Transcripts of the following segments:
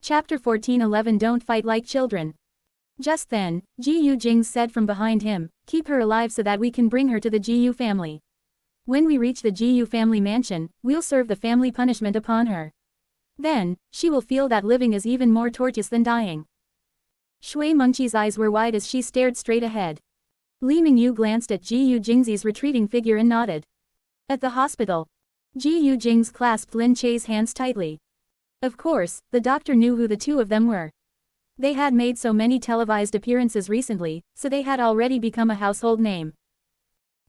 Chapter 14:11 Don't fight like children. Just then, Gu Jingze said from behind him, keep her alive so that we can bring her to the Gu family. When we reach the Gu family mansion, we'll serve the family punishment upon her. Then, she will feel that living is even more torturous than dying. Shui Mengqi's eyes were wide as she stared straight ahead. Li Mingyu glanced at Gu Jingze's retreating figure and nodded. At the hospital, Gu Jingze clasped Lin Che's hands tightly. Of course, the doctor knew who the two of them were. They had made so many televised appearances recently, so they had already become a household name.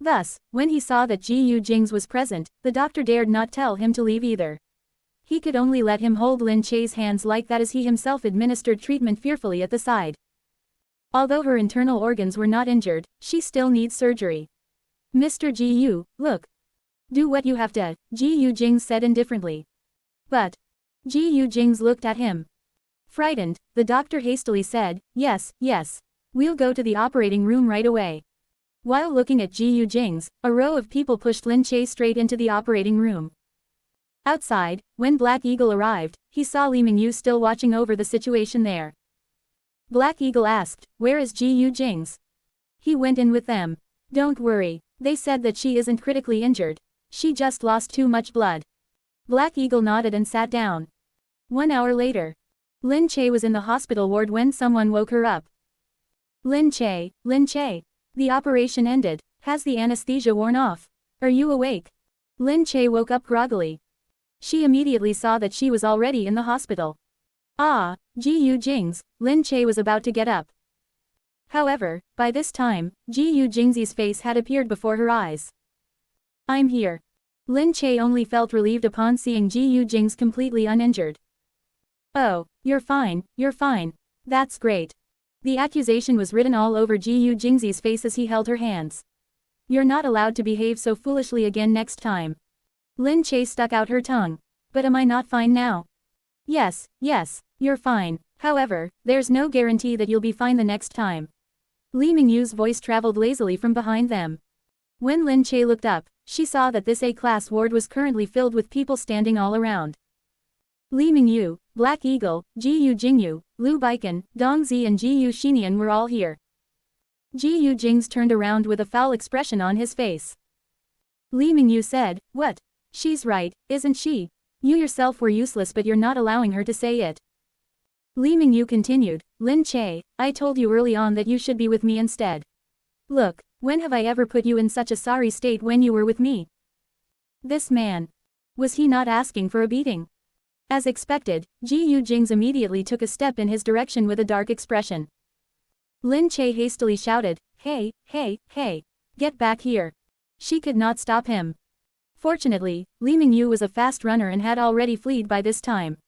Thus, when he saw that Gu Jingze was present, the doctor dared not tell him to leave either. He could only let him hold Lin Che's hands like that as he himself administered treatment fearfully at the side. Although her internal organs were not injured, she still needs surgery. Mr. Gu, look. Do what you have to, Gu Jingze said indifferently. But Gu Jingze looked at him. Frightened, the doctor hastily said, yes, yes. We'll go to the operating room right away. While looking at Gu Jingze, a row of people pushed Lin Che straight into the operating room. Outside, when Black Eagle arrived, he saw Li Mingyu still watching over the situation there. Black Eagle asked, where is Gu Jingze? He went in with them. Don't worry, they said that she isn't critically injured. She just lost too much blood. Black Eagle nodded and sat down. 1 hour later, Lin Che was in the hospital ward when someone woke her up. Lin Che, the operation ended. Has the anesthesia worn off? Are you awake? Lin Che woke up groggily. She immediately saw that she was already in the hospital. Ah, Gu Jingze, Lin Che was about to get up. However, by this time, Gu Jingze's face had appeared before her eyes. I'm here. Lin Che only felt relieved upon seeing Gu Jingze completely uninjured. Oh, you're fine, that's great. The accusation was written all over Gu Jingze's face as he held her hands. You're not allowed to behave so foolishly again next time. Lin Che stuck out her tongue. But am I not fine now? Yes, you're fine. However, there's no guarantee that you'll be fine the next time. Li Mingyu's voice traveled lazily from behind them. When Lin Che looked up, she saw that this A-class ward was currently filled with people standing all around. Li Mingyu, Black Eagle, Gu Jingyu, Lu Baikan, Dong Zi and Gu Xinian were all here. Gu Jingze turned around with a foul expression on his face. Li Mingyu said, what? She's right, isn't she? You yourself were useless but you're not allowing her to say it. Li Mingyu continued, Lin Che, I told you early on that you should be with me instead. Look, when have I ever put you in such a sorry state when you were with me? This man. Was he not asking for a beating? As expected, Gu Jingze immediately took a step in his direction with a dark expression. Lin Che hastily shouted, hey, get back here. She could not stop him. Fortunately, Li Mingyu was a fast runner and had already fled by this time.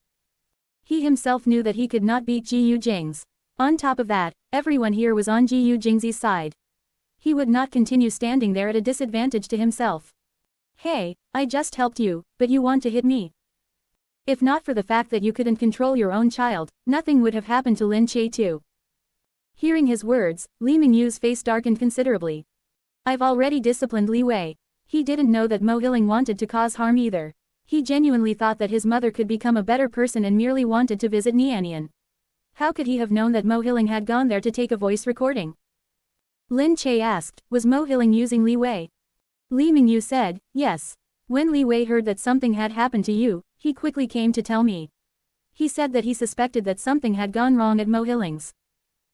He himself knew that he could not beat Gu Jingze. On top of that, everyone here was on Gu Jingze's side. He would not continue standing there at a disadvantage to himself. Hey, I just helped you, but you want to hit me. If not for the fact that you couldn't control your own child, nothing would have happened to Lin Che too. Hearing his words, Li Mingyu's face darkened considerably. I've already disciplined Li Wei. He didn't know that Mo Hilling wanted to cause harm either. He genuinely thought that his mother could become a better person and merely wanted to visit Nianian. How could he have known that Mo Hilling had gone there to take a voice recording? Lin Che asked, was Mo Hilling using Li Wei? Li Mingyu said, yes. When Li Wei heard that something had happened to you, he quickly came to tell me. He said that he suspected that something had gone wrong at Mo Hilling's.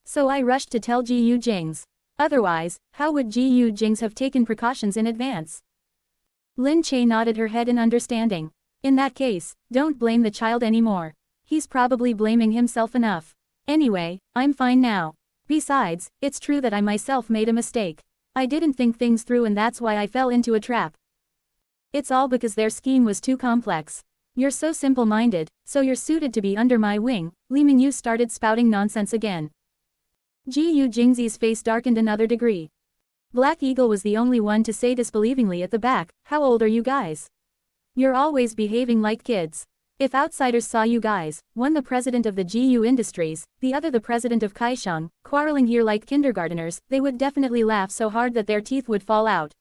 So I rushed to tell Gu Jingze. Otherwise, how would Gu Jingze have taken precautions in advance? Lin Che nodded her head in understanding. In that case, don't blame the child anymore. He's probably blaming himself enough. Anyway, I'm fine now. Besides, it's true that I myself made a mistake. I didn't think things through and that's why I fell into a trap. It's all because their scheme was too complex. You're so simple-minded, so you're suited to be under my wing. Li Mingyu started spouting nonsense again. Gu Jingze's face darkened another degree. Black Eagle was the only one to say disbelievingly at the back, how old are you guys? You're always behaving like kids. If outsiders saw you guys, one the president of the Gu Industries, the other the president of Kaisheng, quarreling here like kindergarteners, they would definitely laugh so hard that their teeth would fall out.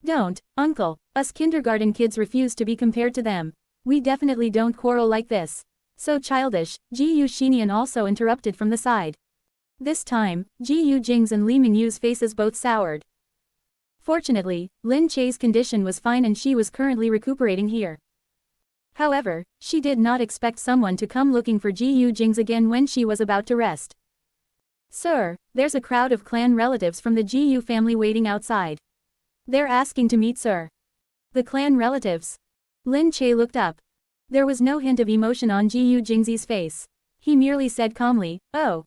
Don't, uncle, us kindergarten kids refuse to be compared to them. We definitely don't quarrel like this. So childish, Gu Shinian also interrupted from the side. This time, Gu Jingze and Li Mingyu's faces both soured. Fortunately, Lin Che's condition was fine and she was currently recuperating here. However, she did not expect someone to come looking for Gu Jingze again when she was about to rest. Sir, there's a crowd of clan relatives from the Gu family waiting outside. They're asking to meet sir. The clan relatives. Lin Che looked up. There was no hint of emotion on Gu Jingze's face. He merely said calmly, "Oh.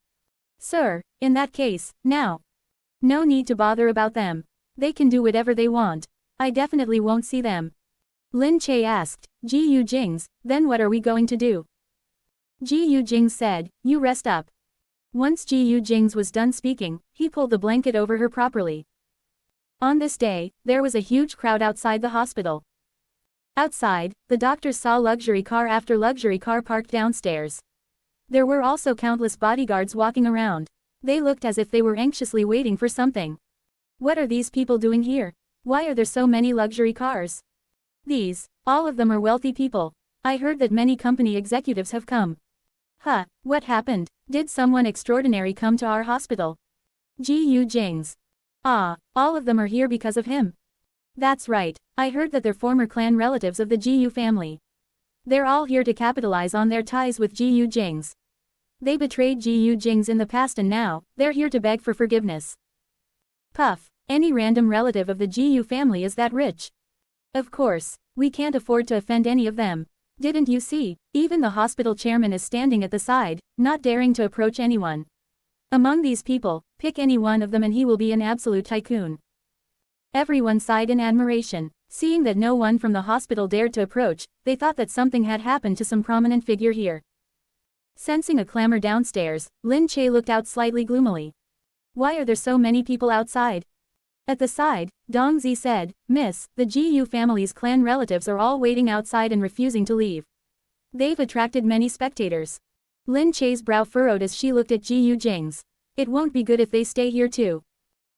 Sir, in that case, now. No need to bother about them. They can do whatever they want. I definitely won't see them." Lin Che asked, "Gu Jingze, then what are we going to do?" Gu Jingze said, "You rest up." Once Gu Jingze was done speaking, he pulled the blanket over her properly. On this day, there was a huge crowd outside the hospital. Outside, the doctors saw luxury car after luxury car parked downstairs. There were also countless bodyguards walking around. They looked as if they were anxiously waiting for something. What are these people doing here? Why are there so many luxury cars? All of them are wealthy people. I heard that many company executives have come. Huh, what happened? Did someone extraordinary come to our hospital? Gu Jingze. Ah, all of them are here because of him. That's right, I heard that they're former clan relatives of the Gu family. They're all here to capitalize on their ties with Gu Jingze. They betrayed Gu Jingze in the past and now, they're here to beg for forgiveness. Puff, any random relative of the Gu family is that rich. Of course, we can't afford to offend any of them. Didn't you see? Even the hospital chairman is standing at the side, not daring to approach anyone. Among these people, pick any one of them and he will be an absolute tycoon. Everyone sighed in admiration. Seeing that no one from the hospital dared to approach, they thought that something had happened to some prominent figure here. Sensing a clamor downstairs, Lin Che looked out slightly gloomily. Why are there so many people outside? At the side, Dong Zi said, "Miss, the Gu family's clan relatives are all waiting outside and refusing to leave. They've attracted many spectators." Lin Che's brow furrowed as she looked at Gu Jingze. It won't be good if they stay here too.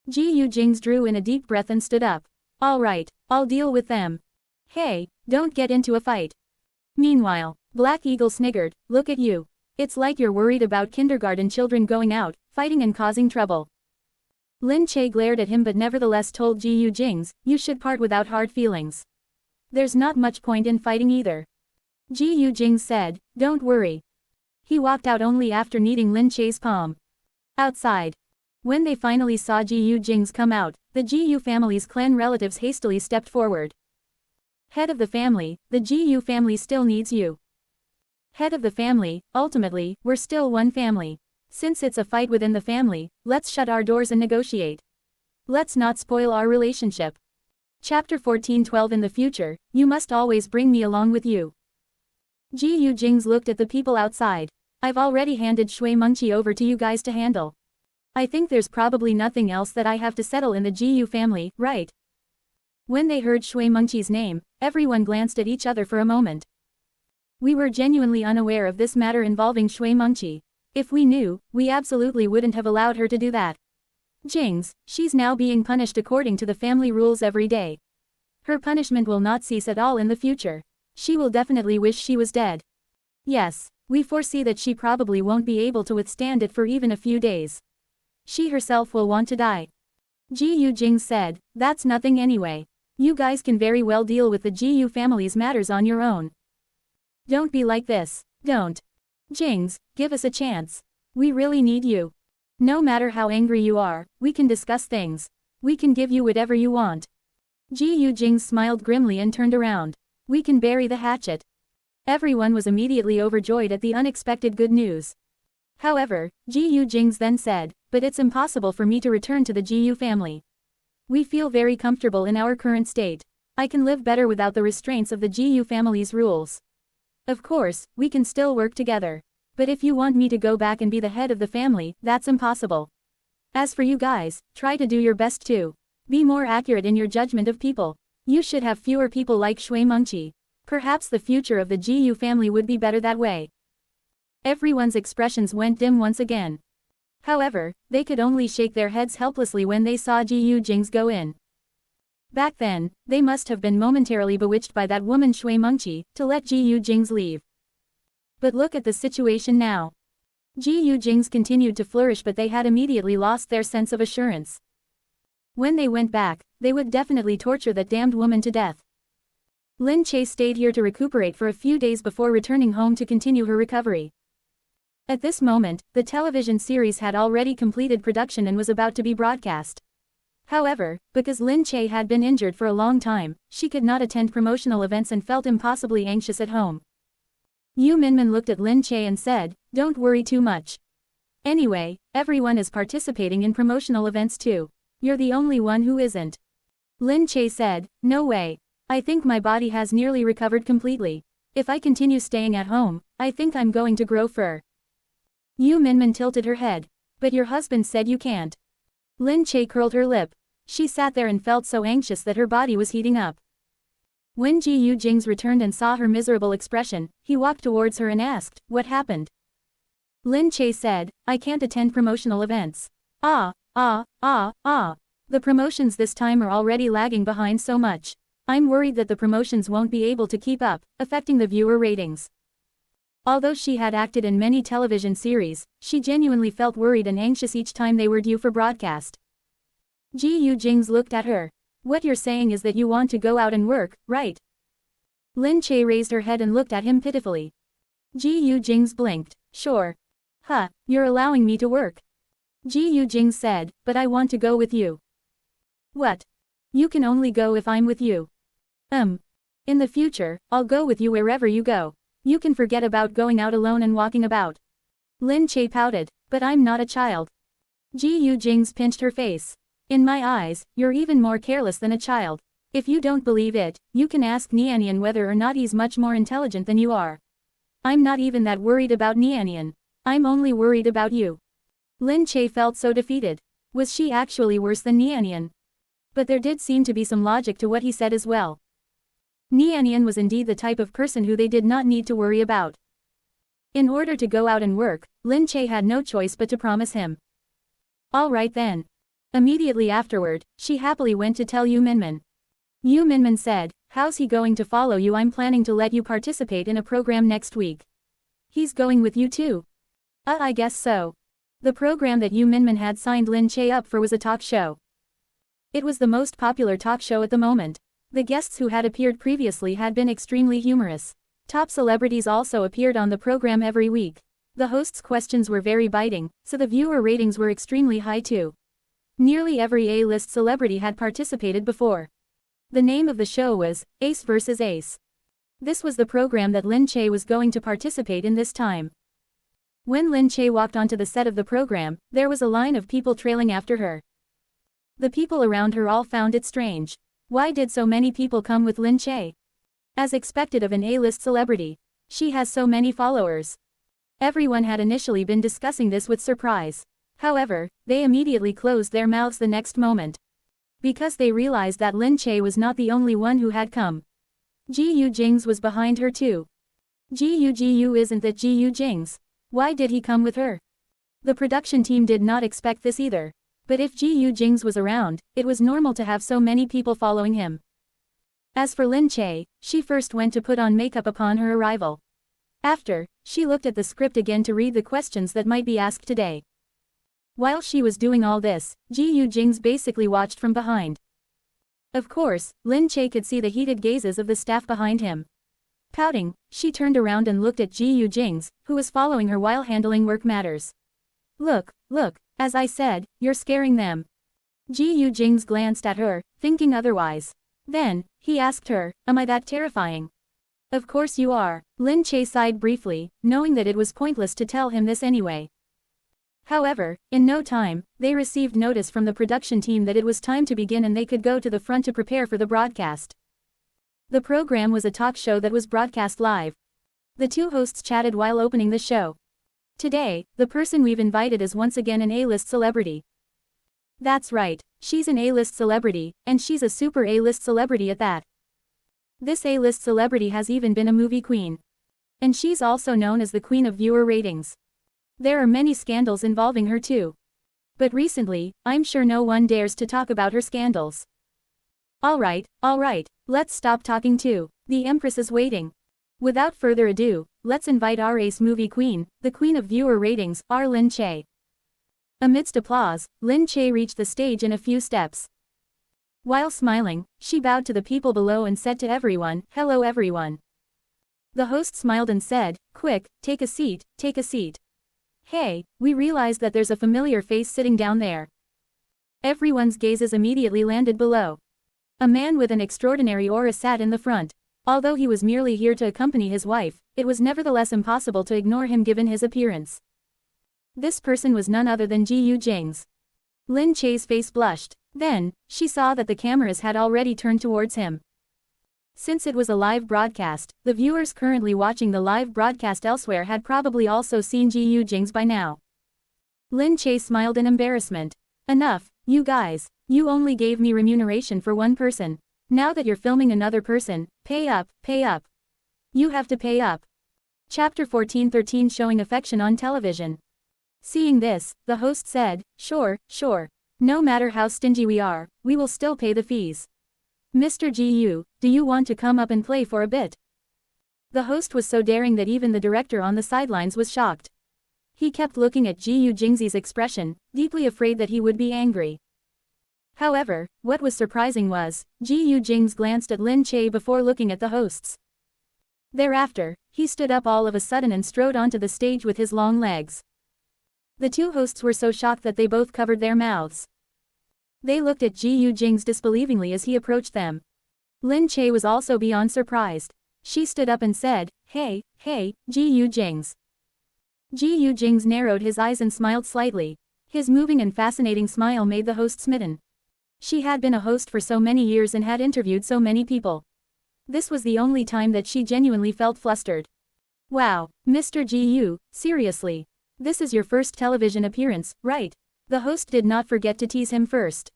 Gu Jingze drew in a deep breath and stood up. All right, I'll deal with them. Hey, don't get into a fight. Meanwhile, Black Eagle sniggered, look at you. It's like you're worried about kindergarten children going out, fighting and causing trouble. Lin Che glared at him but nevertheless told Gu Jingze, you should part without hard feelings. There's not much point in fighting either. Gu Jingze said, don't worry. He walked out only after kneading Lin Che's palm. Outside. When they finally saw Gu Jingze come out, the Gu family's clan relatives hastily stepped forward. Head of the family, the Gu family still needs you. Head of the family, ultimately, we're still one family. Since it's a fight within the family, let's shut our doors and negotiate. Let's not spoil our relationship. Chapter 14:12 In the future, you must always bring me along with you. Gu Jingze looked at the people outside. I've already handed Shui Mengqi over to you guys to handle. I think there's probably nothing else that I have to settle in the Gu family, right? When they heard Shui Mengqi's name, everyone glanced at each other for a moment. We were genuinely unaware of this matter involving Shui Mengqi. If we knew, we absolutely wouldn't have allowed her to do that. Jingze, she's now being punished according to the family rules every day. Her punishment will not cease at all in the future. She will definitely wish she was dead. Yes, we foresee that she probably won't be able to withstand it for even a few days. She herself will want to die. Gu Jingze said, that's nothing anyway. You guys can very well deal with the Gu family's matters on your own. Don't be like this, don't. Jingze, give us a chance. We really need you. No matter how angry you are, we can discuss things. We can give you whatever you want. Gu Jingze smiled grimly and turned around. We can bury the hatchet. Everyone was immediately overjoyed at the unexpected good news. However, Gu Jingze then said, but it's impossible for me to return to the Gu family. We feel very comfortable in our current state. I can live better without the restraints of the Gu family's rules. Of course, we can still work together. But if you want me to go back and be the head of the family, that's impossible. As for you guys, try to do your best too. Be more accurate in your judgment of people. You should have fewer people like Shui Mengqi. Perhaps the future of the Gu family would be better that way. Everyone's expressions went dim once again. However, they could only shake their heads helplessly when they saw Gu Jingze go in. Back then, they must have been momentarily bewitched by that woman Shui Mengqi, to let Gu Jingze leave. But look at the situation now. Gu Jingze continued to flourish, but they had immediately lost their sense of assurance. When they went back, they would definitely torture that damned woman to death. Lin Che stayed here to recuperate for a few days before returning home to continue her recovery. At this moment, the television series had already completed production and was about to be broadcast. However, because Lin Che had been injured for a long time, she could not attend promotional events and felt impossibly anxious at home. Yu Minmin looked at Lin Che and said, "Don't worry too much. Anyway, everyone is participating in promotional events too. You're the only one who isn't." Lin Che said, "No way. I think my body has nearly recovered completely. If I continue staying at home, I think I'm going to grow fur." Yu Minmin tilted her head. "But your husband said you can't." Lin Che curled her lip. She sat there and felt so anxious that her body was heating up. When Gu Jingze returned and saw her miserable expression, he walked towards her and asked, "What happened?" Lin Che said, "I can't attend promotional events. The promotions this time are already lagging behind so much. I'm worried that the promotions won't be able to keep up, affecting the viewer ratings." Although she had acted in many television series, she genuinely felt worried and anxious each time they were due for broadcast. Gu Jingze looked at her. "What you're saying is that you want to go out and work, right?" Lin Che raised her head and looked at him pitifully. Gu Jingze blinked. "Sure. You're allowing me to work." Gu Jingze said, "But I want to go with you." "What? You can only go if I'm with you." In the future, I'll go with you wherever you go. You can forget about going out alone and walking about." Lin Che pouted. "But I'm not a child." Gu Jingze pinched her face. "In my eyes, you're even more careless than a child. If you don't believe it, you can ask Nianian whether or not he's much more intelligent than you are. I'm not even that worried about Nianian. I'm only worried about you." Lin Che felt so defeated. Was she actually worse than Nianian? But there did seem to be some logic to what he said as well. Nianian was indeed the type of person who they did not need to worry about. In order to go out and work, Lin Che had no choice but to promise him. "All right then." Immediately afterward, she happily went to tell Yu Minmin. Yu Minmin said, "How's he going to follow you? I'm planning to let you participate in a program next week." "He's going with you too?" I guess so." The program that Yu Minmin had signed Lin Che up for was a talk show. It was the most popular talk show at the moment. The guests who had appeared previously had been extremely humorous. Top celebrities also appeared on the program every week. The host's questions were very biting, so the viewer ratings were extremely high too. Nearly every A-list celebrity had participated before. The name of the show was Ace vs. Ace. This was the program that Lin Che was going to participate in this time. When Lin Che walked onto the set of the program, there was a line of people trailing after her. The people around her all found it strange. Why did so many people come with Lin Che? As expected of an A-list celebrity, she has so many followers. Everyone had initially been discussing this with surprise. However, they immediately closed their mouths the next moment. Because they realized that Lin Che was not the only one who had come. Gu Jingze was behind her too. Gu isn't that Gu Jingze? Why did he come with her? The production team did not expect this either. But if Gu Jingze was around, it was normal to have so many people following him. As for Lin Che, she first went to put on makeup upon her arrival. After, she looked at the script again to read the questions that might be asked today. While she was doing all this, Gu Jingze basically watched from behind. Of course, Lin Che could see the heated gazes of the staff behind him. Pouting, she turned around and looked at Gu Jingze, who was following her while handling work matters. Look, as I said, you're scaring them." Gu Jingze glanced at her, thinking otherwise. Then, he asked her, "Am I that terrifying?" "Of course you are." Lin Che sighed briefly, knowing that it was pointless to tell him this anyway. However, in no time, they received notice from the production team that it was time to begin and they could go to the front to prepare for the broadcast. The program was a talk show that was broadcast live. The two hosts chatted while opening the show. "Today, the person we've invited is once again an A-list celebrity." "That's right, she's an A-list celebrity, and she's a super A-list celebrity at that. This A-list celebrity has even been a movie queen. And she's also known as the queen of viewer ratings. There are many scandals involving her too. But recently, I'm sure no one dares to talk about her scandals." All right, let's stop talking too. The Empress is waiting." Without further ado, let's invite our ace movie queen, the queen of viewer ratings, our Lin Che. Amidst applause, Lin Che reached the stage in a few steps. While smiling, she bowed to the people below and said to everyone, "Hello everyone." The host smiled and said, "Quick, take a seat, take a seat. Hey, we realized that there's a familiar face sitting down there." Everyone's gazes immediately landed below. A man with an extraordinary aura sat in the front. Although he was merely here to accompany his wife, it was nevertheless impossible to ignore him given his appearance. This person was none other than Gu Jingze. Lin Che's face blushed. Then, she saw that the cameras had already turned towards him. Since it was a live broadcast, the viewers currently watching the live broadcast elsewhere had probably also seen Gu Jingze by now. Lin Che smiled in embarrassment. "Enough, you guys. You only gave me remuneration for one person. Now that you're filming another person, pay up, pay up. You have to pay up." Chapter 14:13 Showing affection on television. Seeing this, the host said, "Sure, sure. No matter how stingy we are, we will still pay the fees. Mr. Gu, do you want to come up and play for a bit?" The host was so daring that even the director on the sidelines was shocked. He kept looking at Gu Jingze's expression, deeply afraid that he would be angry. However, what was surprising was, Gu Jingze glanced at Lin Che before looking at the hosts. Thereafter, he stood up all of a sudden and strode onto the stage with his long legs. The two hosts were so shocked that they both covered their mouths. They looked at Gu Jingze disbelievingly as he approached them. Lin Che was also beyond surprised. She stood up and said, "Hey, hey, Gu Jingze." Gu Jingze narrowed his eyes and smiled slightly. His moving and fascinating smile made the host smitten. She had been a host for so many years and had interviewed so many people. This was the only time that she genuinely felt flustered. "Wow, Mr. Gu, seriously. This is your first television appearance, right?" The host did not forget to tease him first.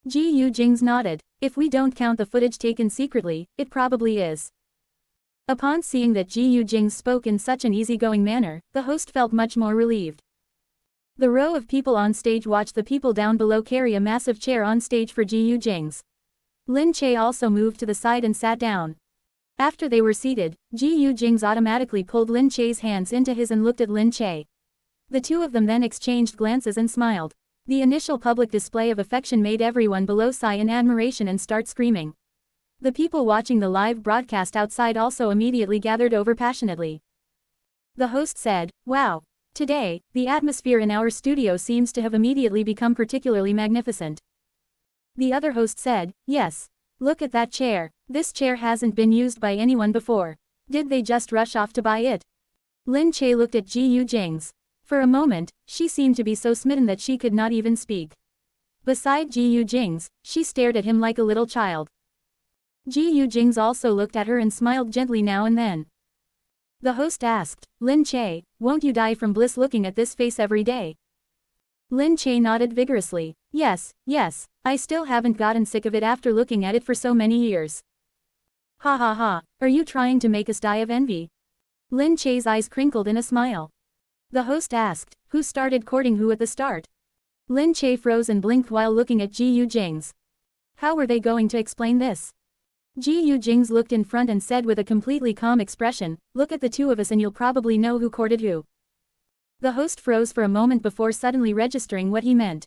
Gu Jingze nodded. "If we don't count the footage taken secretly, it probably is." Upon seeing that Gu Jingze spoke in such an easygoing manner, the host felt much more relieved. The row of people on stage watched the people down below carry a massive chair on stage for Gu Jingze. Lin Che also moved to the side and sat down. After they were seated, Gu Jingze automatically pulled Lin Che's hands into his and looked at Lin Che. The two of them then exchanged glances and smiled. The initial public display of affection made everyone below sigh in admiration and start screaming. The people watching the live broadcast outside also immediately gathered over passionately. The host said, "Wow. Today, the atmosphere in our studio seems to have immediately become particularly magnificent." The other host said, "Yes. Look at that chair. This chair hasn't been used by anyone before. Did they just rush off to buy it?" Lin Che looked at Gu Jingze. For a moment, she seemed to be so smitten that she could not even speak. Beside Gu Jingze, she stared at him like a little child. Gu Jingze also looked at her and smiled gently now and then. The host asked, "Lin Che, won't you die from bliss looking at this face every day?" Lin Che nodded vigorously. Yes, yes, I still haven't gotten sick of it after looking at it for so many years." "Ha ha ha, are you trying to make us die of envy?" Lin Che's eyes crinkled in a smile. The host asked, "Who started courting who at the start?" Lin Che froze and blinked while looking at Gu Jingze. How were they going to explain this? Gu Jingze looked in front and said with a completely calm expression, "Look at the two of us and you'll probably know who courted who." The host froze for a moment before suddenly registering what he meant.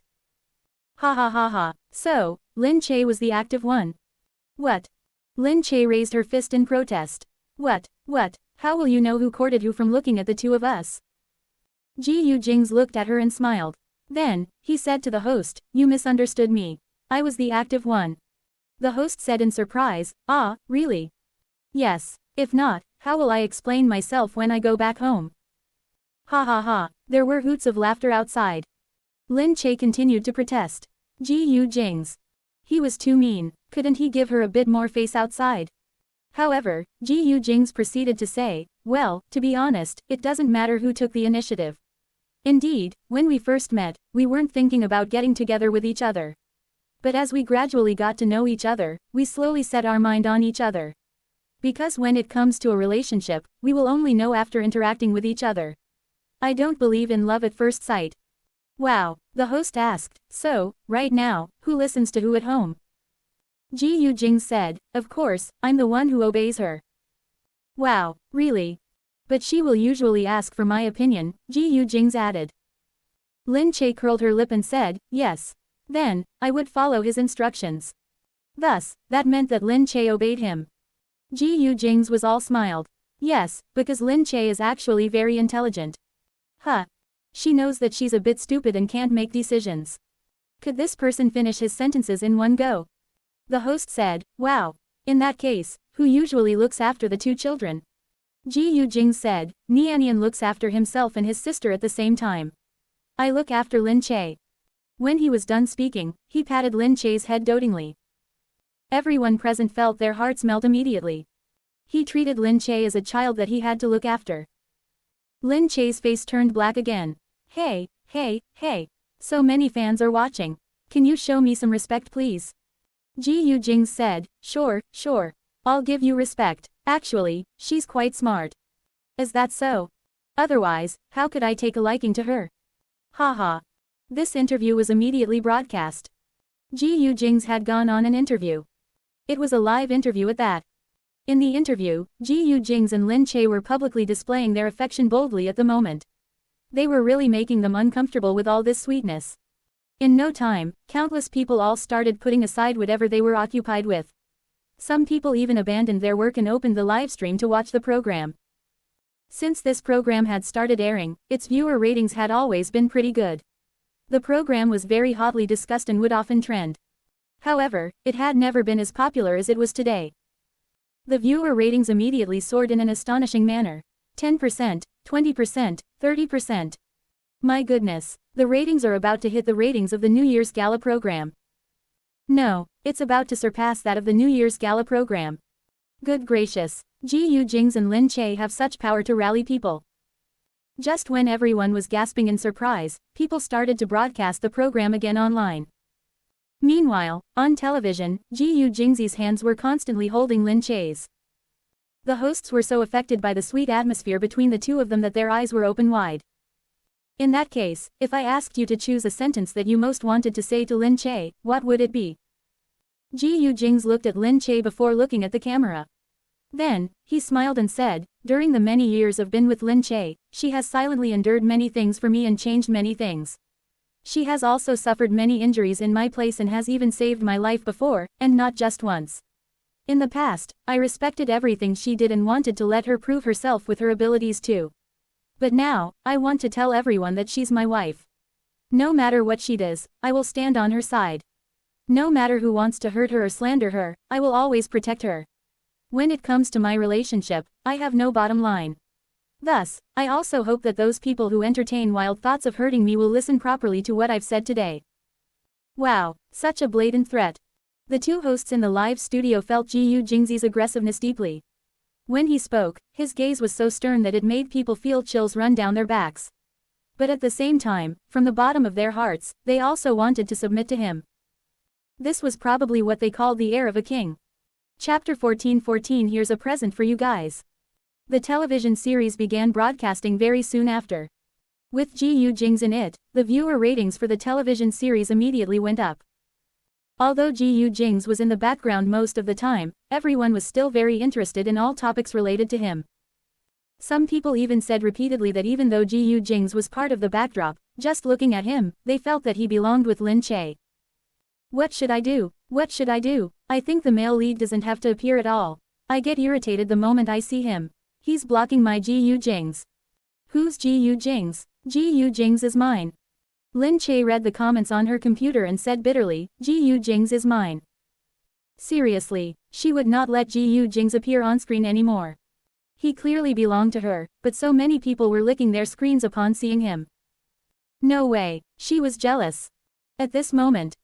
"Ha ha ha ha, so, Lin Che was the active one." "What?" Lin Che raised her fist in protest. What, how will you know who courted who from looking at the two of us?" Gu Jingze looked at her and smiled. Then, he said to the host, "You misunderstood me. I was the active one." The host said in surprise, "Ah, really?" "Yes. If not, how will I explain myself when I go back home?" Ha ha ha, there were hoots of laughter outside. Lin Che continued to protest. Gu Jingze. He was too mean, couldn't he give her a bit more face outside? However, Gu Jingze proceeded to say, "Well, to be honest, it doesn't matter who took the initiative. Indeed, when we first met, we weren't thinking about getting together with each other. But as we gradually got to know each other, we slowly set our mind on each other. Because when it comes to a relationship, we will only know after interacting with each other. I don't believe in love at first sight." "Wow," the host asked, "so, right now, who listens to who at home?" Gu Jingze said, "Of course, I'm the one who obeys her." "Wow, really?" But she will usually ask for my opinion, Gu Jingze added. Lin Che curled her lip and said, yes. Then, I would follow his instructions. Thus, that meant that Lin Che obeyed him. Gu Jingze was all smiled. Yes, because Lin Che is actually very intelligent. Huh. She knows that she's a bit stupid and can't make decisions. Could this person finish his sentences in one go? The host said, wow. In that case, who usually looks after the two children? Gu Jingze said, Nianian looks after himself and his sister at the same time. I look after Lin Che. When he was done speaking, he patted Lin Che's head dotingly. Everyone present felt their hearts melt immediately. He treated Lin Che as a child that he had to look after. Lin Che's face turned black again. Hey, hey, hey. So many fans are watching. Can you show me some respect please? Gu Jingze said, sure, sure. I'll give you respect. Actually, she's quite smart. Is that so? Otherwise, how could I take a liking to her? Haha. This interview was immediately broadcast. Gu Jingze had gone on an interview. It was a live interview at that. In the interview, Gu Jingze and Lin Che were publicly displaying their affection boldly at the moment. They were really making them uncomfortable with all this sweetness. In no time, countless people all started putting aside whatever they were occupied with. Some people even abandoned their work and opened the live stream to watch the program. Since this program had started airing, its viewer ratings had always been pretty good. The program was very hotly discussed and would often trend. However, it had never been as popular as it was today. The viewer ratings immediately soared in an astonishing manner. 10%, 20%, 30%. My goodness, the ratings are about to hit the ratings of the New Year's Gala program. No, it's about to surpass that of the New Year's Gala program. Good gracious, Gu Jingze and Lin Che have such power to rally people. Just when everyone was gasping in surprise, people started to broadcast the program again online. Meanwhile, on television, Gu Jingze's hands were constantly holding Lin Che's. The hosts were so affected by the sweet atmosphere between the two of them that their eyes were open wide. In that case, if I asked you to choose a sentence that you most wanted to say to Lin Che, what would it be? Gu Jingze looked at Lin Che before looking at the camera. Then, he smiled and said, during the many years I've been with Lin Che, she has silently endured many things for me and changed many things. She has also suffered many injuries in my place and has even saved my life before, and not just once. In the past, I respected everything she did and wanted to let her prove herself with her abilities too. But now, I want to tell everyone that she's my wife. No matter what she does, I will stand on her side. No matter who wants to hurt her or slander her, I will always protect her. When it comes to my relationship, I have no bottom line. Thus, I also hope that those people who entertain wild thoughts of hurting me will listen properly to what I've said today. Wow, such a blatant threat. The two hosts in the live studio felt Gu Jingze's aggressiveness deeply. When he spoke, his gaze was so stern that it made people feel chills run down their backs. But at the same time, from the bottom of their hearts, they also wanted to submit to him. This was probably what they called the air of a king. Chapter 14:14. Here's a present for you guys. The television series began broadcasting very soon after. With Gu Jingze in it, the viewer ratings for the television series immediately went up. Although Gu Jingze was in the background most of the time, everyone was still very interested in all topics related to him. Some people even said repeatedly that even though Gu Jingze was part of the backdrop, just looking at him, they felt that he belonged with Lin Che. What should I do? What should I do? I think the male lead doesn't have to appear at all. I get irritated the moment I see him. He's blocking my Gu Jingze. Who's Gu Jingze? Gu Jingze is mine. Lin Che read the comments on her computer and said bitterly, Gu Jingze is mine. Seriously, she would not let Gu Jingze appear on screen anymore. He clearly belonged to her, but so many people were licking their screens upon seeing him. No way, she was jealous. At this moment,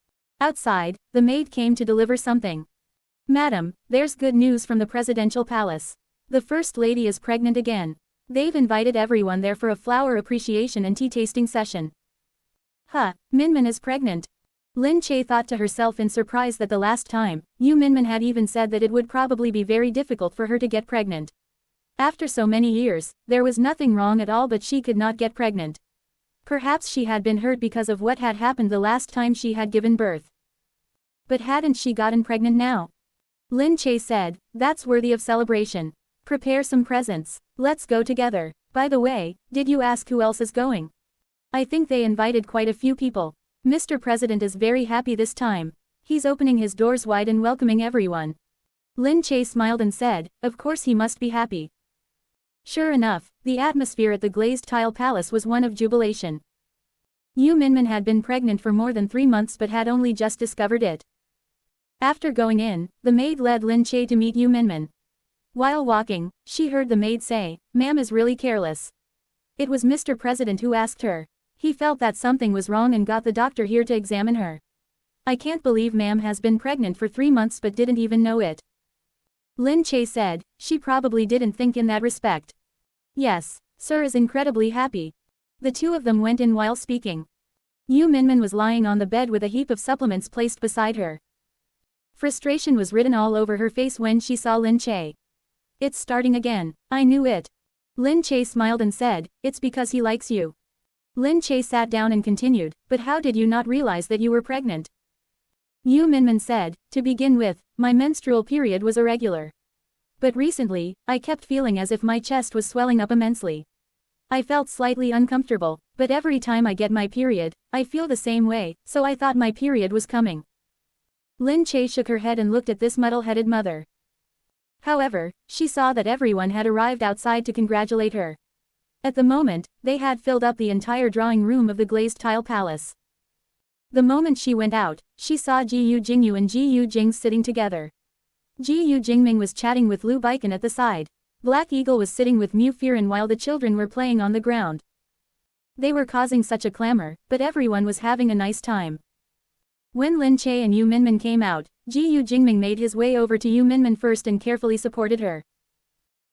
outside, the maid came to deliver something. Madam, there's good news from the presidential palace. The first lady is pregnant again. They've invited everyone there for a flower appreciation and tea tasting session. Huh, Minmin is pregnant. Lin Che thought to herself in surprise that the last time, Minmin had even said that it would probably be very difficult for her to get pregnant. After so many years, there was nothing wrong at all but she could not get pregnant. Perhaps she had been hurt because of what had happened the last time she had given birth. But hadn't she gotten pregnant now? Lin Che said, that's worthy of celebration. Prepare some presents. Let's go together. By the way, did you ask who else is going? I think they invited quite a few people. Mr. President is very happy this time. He's opening his doors wide and welcoming everyone. Lin Che smiled and said, of course he must be happy. Sure enough, the atmosphere at the glazed tile palace was one of jubilation. Yu Minmin had been pregnant for more than 3 months but had only just discovered it. After going in, the maid led Lin Che to meet Yu Minmin. While walking, she heard the maid say, "Ma'am is really careless." It was Mr. President who asked her. He felt that something was wrong and got the doctor here to examine her. I can't believe ma'am has been pregnant for 3 months but didn't even know it. Lin Che said, she probably didn't think in that respect. Yes, sir is incredibly happy. The two of them went in while speaking. Yu Minmin was lying on the bed with a heap of supplements placed beside her. Frustration was written all over her face when she saw Lin Che. It's starting again, I knew it. Lin Che smiled and said, it's because he likes you. Lin Che sat down and continued, but how did you not realize that you were pregnant? Yu Minmin said, to begin with, my menstrual period was irregular. But recently, I kept feeling as if my chest was swelling up immensely. I felt slightly uncomfortable, but every time I get my period, I feel the same way, so I thought my period was coming. Lin Che shook her head and looked at this muddle-headed mother. However, she saw that everyone had arrived outside to congratulate her. At the moment, they had filled up the entire drawing room of the glazed tile palace. The moment she went out, she saw Gu Jingyu and Gu Jingze sitting together. Gu Jingming was chatting with Lu Baikan at the side. Black Eagle was sitting with Mu Firan while the children were playing on the ground. They were causing such a clamor, but everyone was having a nice time. When Lin Che and Yu Minmin came out, Gu Jingming made his way over to Yu Minmin first and carefully supported her.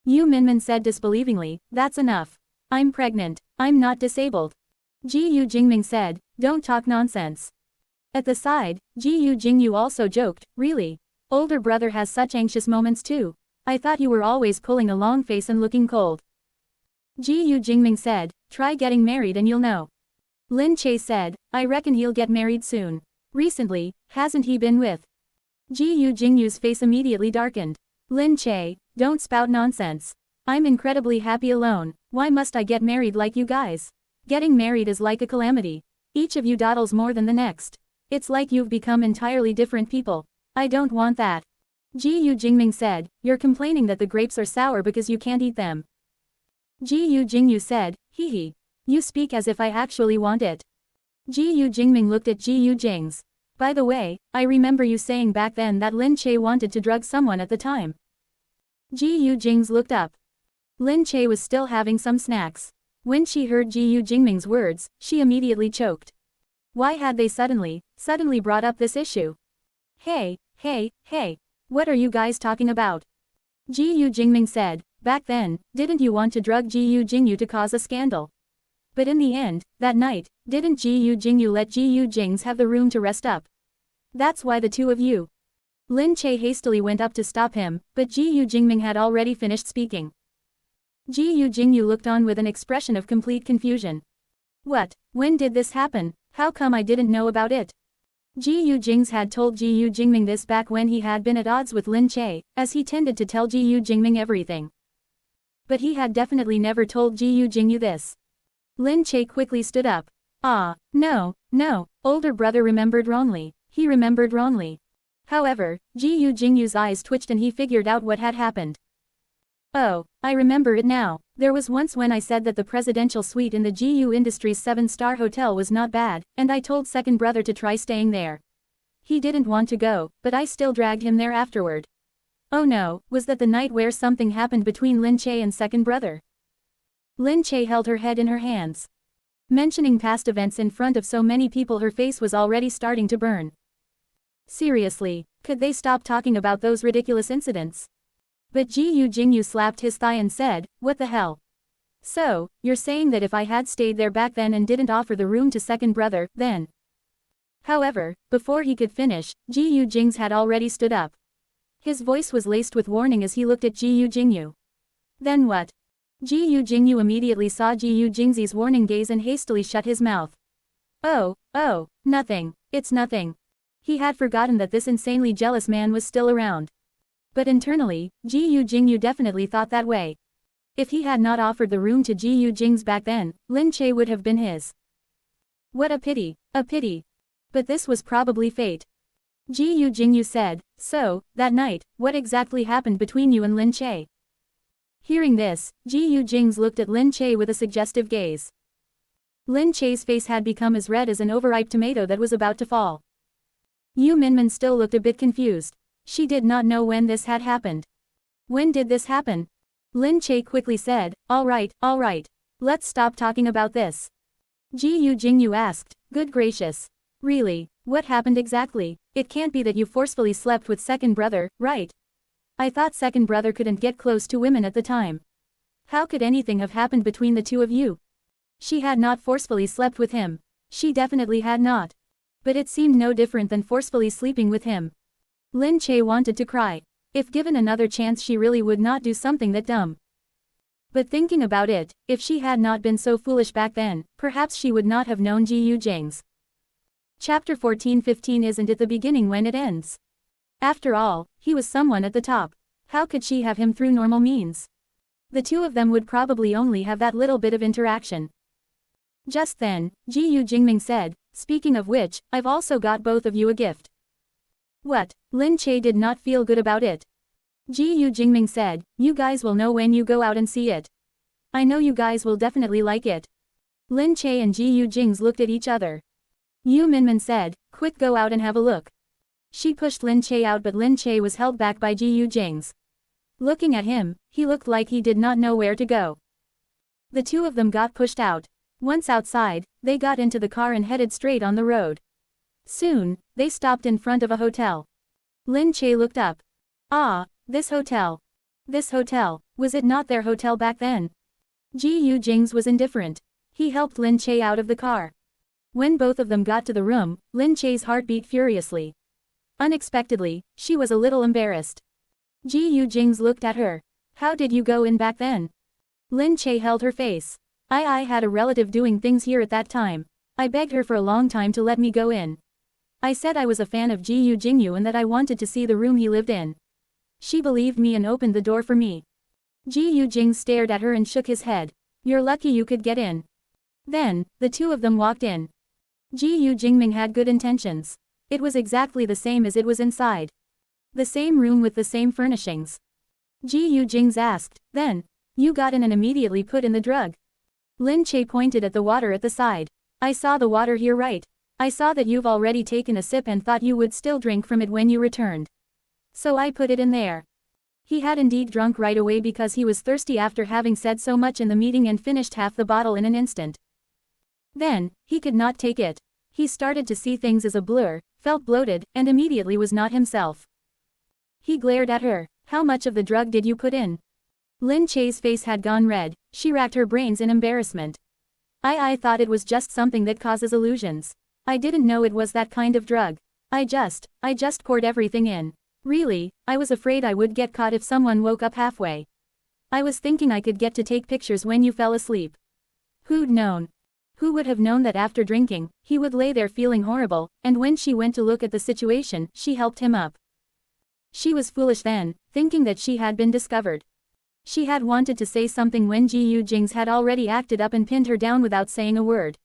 Yu Minmin said disbelievingly, that's enough. I'm pregnant, I'm not disabled. Gu Jingming said, don't talk nonsense. At the side, Gu Jingyu also joked, really? Older brother has such anxious moments too. I thought you were always pulling a long face and looking cold. Gu Jingming said, try getting married and you'll know. Lin Che said, I reckon he'll get married soon. Recently, hasn't he been with? Gu Jingyu's face immediately darkened. Lin Che, don't spout nonsense. I'm incredibly happy alone, why must I get married like you guys? Getting married is like a calamity. Each of you dawdles more than the next. It's like you've become entirely different people. I don't want that. Gu Jingming said, you're complaining that the grapes are sour because you can't eat them. Gu Jingyu said, hee hee. You speak as if I actually want it. Gu Jingming looked at Gu Jingze. By the way, I remember you saying back then that Lin Che wanted to drug someone at the time. Gu Jingze looked up. Lin Che was still having some snacks. When she heard Gu Jingming's words, she immediately choked. Why had they suddenly brought up this issue? Hey, what are you guys talking about? Gu Jingming said, back then, didn't you want to drug Gu Jingyu to cause a scandal? But in the end, that night, didn't Gu Jingyu let Gu Jingze have the room to rest up? That's why the two of you. Lin Che hastily went up to stop him, but Gu Jingming had already finished speaking. Gu Jingyu looked on with an expression of complete confusion. What? When did this happen? How come I didn't know about it? Gu Jingze had told Gu Jingming this back when he had been at odds with Lin Che, as he tended to tell Gu Jingming everything. But he had definitely never told Gu Jingyu this. Lin Che quickly stood up. No, older brother remembered wrongly. He remembered wrongly. However, Gu Jingyu's eyes twitched and he figured out what had happened. Oh, I remember it now. There was once when I said that the presidential suite in the Gu Industries 7-star hotel was not bad, and I told second brother to try staying there. He didn't want to go, but I still dragged him there afterward. Oh no, was that the night where something happened between Lin Che and second brother? Lin Che held her head in her hands. Mentioning past events in front of so many people, her face was already starting to burn. Seriously, could they stop talking about those ridiculous incidents? But Gu Jingyu slapped his thigh and said, what the hell? So, you're saying that if I had stayed there back then and didn't offer the room to second brother, then? However, before he could finish, Gu Jingze had already stood up. His voice was laced with warning as he looked at Gu Jingyu. Then what? Gu Jingyu immediately saw Gu Jingze's warning gaze and hastily shut his mouth. Oh, nothing, it's nothing. He had forgotten that this insanely jealous man was still around. But internally, Gu Jingyu definitely thought that way. If he had not offered the room to Gu Jingze back then, Lin Che would have been his. What a pity, a pity. But this was probably fate. Gu Jingyu said, so, that night, what exactly happened between you and Lin Che? Hearing this, Gu Jingze looked at Lin Che with a suggestive gaze. Lin Che's face had become as red as an overripe tomato that was about to fall. Yu Minmin still looked a bit confused. She did not know when this had happened. When did this happen? Lin Che quickly said, all right, let's stop talking about this. Gu Jingyu asked, good gracious. Really, what happened exactly? It can't be that you forcefully slept with second brother, right? I thought second brother couldn't get close to women at the time. How could anything have happened between the two of you? She had not forcefully slept with him. She definitely had not. But it seemed no different than forcefully sleeping with him. Lin Che wanted to cry. If given another chance she really would not do something that dumb. But thinking about it, if she had not been so foolish back then, perhaps she would not have known Gu Jingze. Chapter 14-15 isn't it the beginning when it ends? After all, he was someone at the top. How could she have him through normal means? The two of them would probably only have that little bit of interaction. Just then, Gu Jingming said, speaking of which, I've also got both of you a gift. What? Lin Che did not feel good about it. Gu Jingming said, you guys will know when you go out and see it. I know you guys will definitely like it. Lin Che and Gu Jingze looked at each other. Yu Minmin said, quick go out and have a look. She pushed Lin Che out but Lin Che was held back by Gu Jingze. Looking at him, he looked like he did not know where to go. The two of them got pushed out. Once outside, they got into the car and headed straight on the road. Soon, they stopped in front of a hotel. Lin Che looked up. Ah, this hotel. This hotel, was it not their hotel back then? Gu Jingze was indifferent. He helped Lin Che out of the car. When both of them got to the room, Lin Che's heart beat furiously. Unexpectedly, she was a little embarrassed. Gu Jingze looked at her. How did you go in back then? Lin Che held her face. I had a relative doing things here at that time. I begged her for a long time to let me go in. I said I was a fan of Gu Jingyu and that I wanted to see the room he lived in. She believed me and opened the door for me. Gu Jingze stared at her and shook his head. You're lucky you could get in. Then, the two of them walked in. Gu Jingming had good intentions. It was exactly the same as it was inside. The same room with the same furnishings. Gu Jingze asked, then, you got in and immediately put in the drug. Lin Che pointed at the water at the side. I saw the water here, right? I saw that you've already taken a sip and thought you would still drink from it when you returned. So I put it in there. He had indeed drunk right away because he was thirsty after having said so much in the meeting and finished half the bottle in an instant. Then, he could not take it. He started to see things as a blur, felt bloated, and immediately was not himself. He glared at her. How much of the drug did you put in? Lin Che's face had gone red. She racked her brains in embarrassment. I thought it was just something that causes illusions. I didn't know it was that kind of drug. I just poured everything in. Really, I was afraid I would get caught if someone woke up halfway. I was thinking I could get to take pictures when you fell asleep. Who'd known? Who would have known that after drinking, he would lay there feeling horrible, and when she went to look at the situation, she helped him up. She was foolish then, thinking that she had been discovered. She had wanted to say something when Gu Jingze had already acted up and pinned her down without saying a word.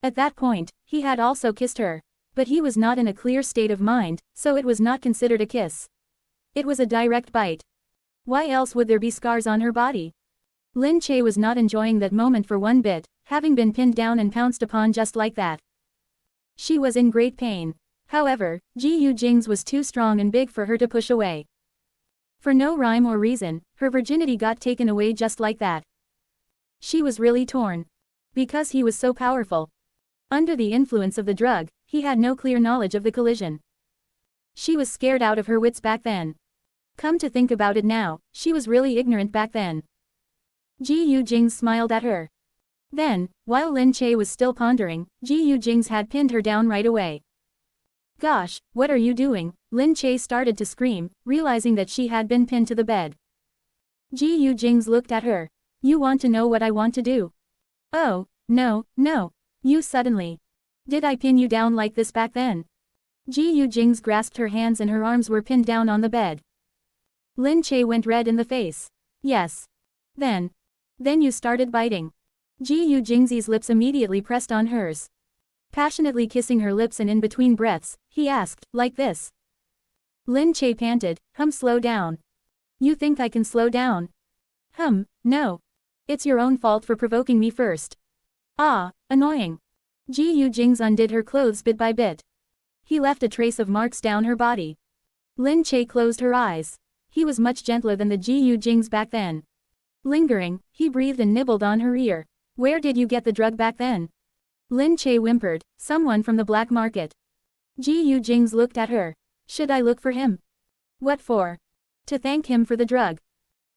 At that point, he had also kissed her. But he was not in a clear state of mind, so it was not considered a kiss. It was a direct bite. Why else would there be scars on her body? Lin Che was not enjoying that moment for one bit, having been pinned down and pounced upon just like that. She was in great pain. However, Gu Jingze was too strong and big for her to push away. For no rhyme or reason, her virginity got taken away just like that. She was really torn. Because he was so powerful. Under the influence of the drug, he had no clear knowledge of the collision. She was scared out of her wits back then. Come to think about it now, she was really ignorant back then. Gu Jingze smiled at her. Then, while Lin Che was still pondering, Gu Jingze had pinned her down right away. Gosh, what are you doing? Lin Che started to scream, realizing that she had been pinned to the bed. Gu Jingze looked at her. You want to know what I want to do? Oh, no. You suddenly. Did I pin you down like this back then? Gu Jingze grasped her hands and her arms were pinned down on the bed. Lin Che went red in the face. Yes. Then you started biting. Gu Jingze's lips immediately pressed on hers. Passionately kissing her lips and in between breaths, he asked, like this. Lin Che panted, slow down. You think I can slow down? No. It's your own fault for provoking me first. Ah, annoying. Gu Jingze undid her clothes bit by bit. He left a trace of marks down her body. Lin Che closed her eyes. He was much gentler than the Gu Jingze back then. Lingering, he breathed and nibbled on her ear. Where did you get the drug back then? Lin Che whimpered, someone from the black market. Gu Jingze looked at her. Should I look for him? What for? To thank him for the drug.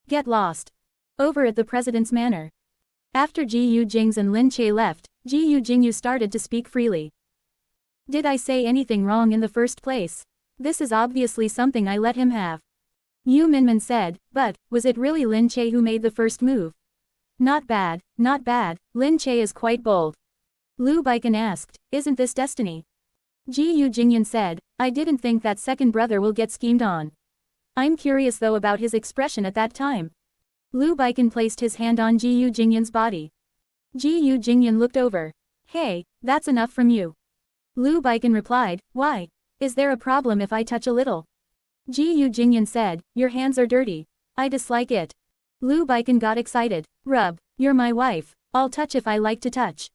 Get lost. Over at the president's manor. After Gu Jingze and Lin Che left, Gu Jingyu started to speak freely. Did I say anything wrong in the first place? This is obviously something I let him have. Yu Minmin said, but, was it really Lin Che who made the first move? Not bad, not bad, Lin Che is quite bold. Lu Baikan asked, isn't this destiny? Gu Jingyan said, I didn't think that second brother will get schemed on. I'm curious though about his expression at that time. Lu Baikan placed his hand on Gu Jingyan's body. Gu Jingyan looked over. Hey, that's enough from you. Lu Baikan replied, why? Is there a problem if I touch a little? Gu Jingyan said, your hands are dirty. I dislike it. Lu Baikan got excited. Rub, you're my wife. I'll touch if I like to touch.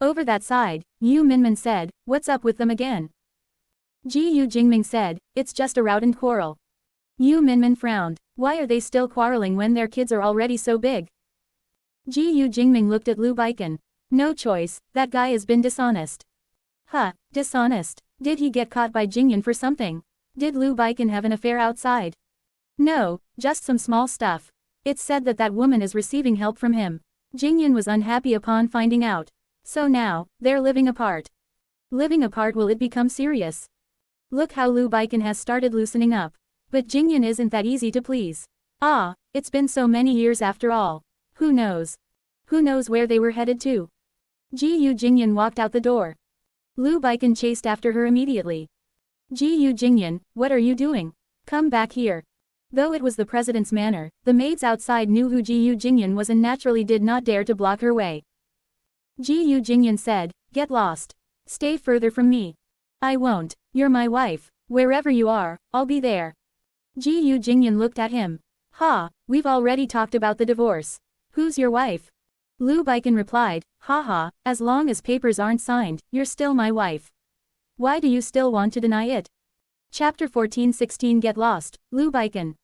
Over that side, Yu Minmin said, what's up with them again? Gu Jingming said, it's just a rout and quarrel. Yu Minmin frowned. Why are they still quarreling when their kids are already so big? Gu Jingming looked at Lu Baikan. No choice, that guy has been dishonest. Huh, dishonest? Did he get caught by Jingyan for something? Did Lu Baikan have an affair outside? No, just some small stuff. It's said that that woman is receiving help from him. Jingyan was unhappy upon finding out. So now, they're living apart. Living apart, will it become serious? Look how Lu Baikan has started loosening up. But Jingyan isn't that easy to please. Ah, it's been so many years after all. Who knows? Who knows where they were headed to? Gu Jingyan walked out the door. Lu Baikan chased after her immediately. Gu Jingyan, what are you doing? Come back here. Though it was the president's manor, the maids outside knew who Gu Jingyan was and naturally did not dare to block her way. Gu Jingyan said, get lost. Stay further from me. I won't. You're my wife. Wherever you are, I'll be there. Gu Jingyan looked at him. Ha, we've already talked about the divorce. Who's your wife? Lu Baikan replied, haha, as long as papers aren't signed, you're still my wife. Why do you still want to deny it? Chapter 14-16 Get Lost, Lu Baikan.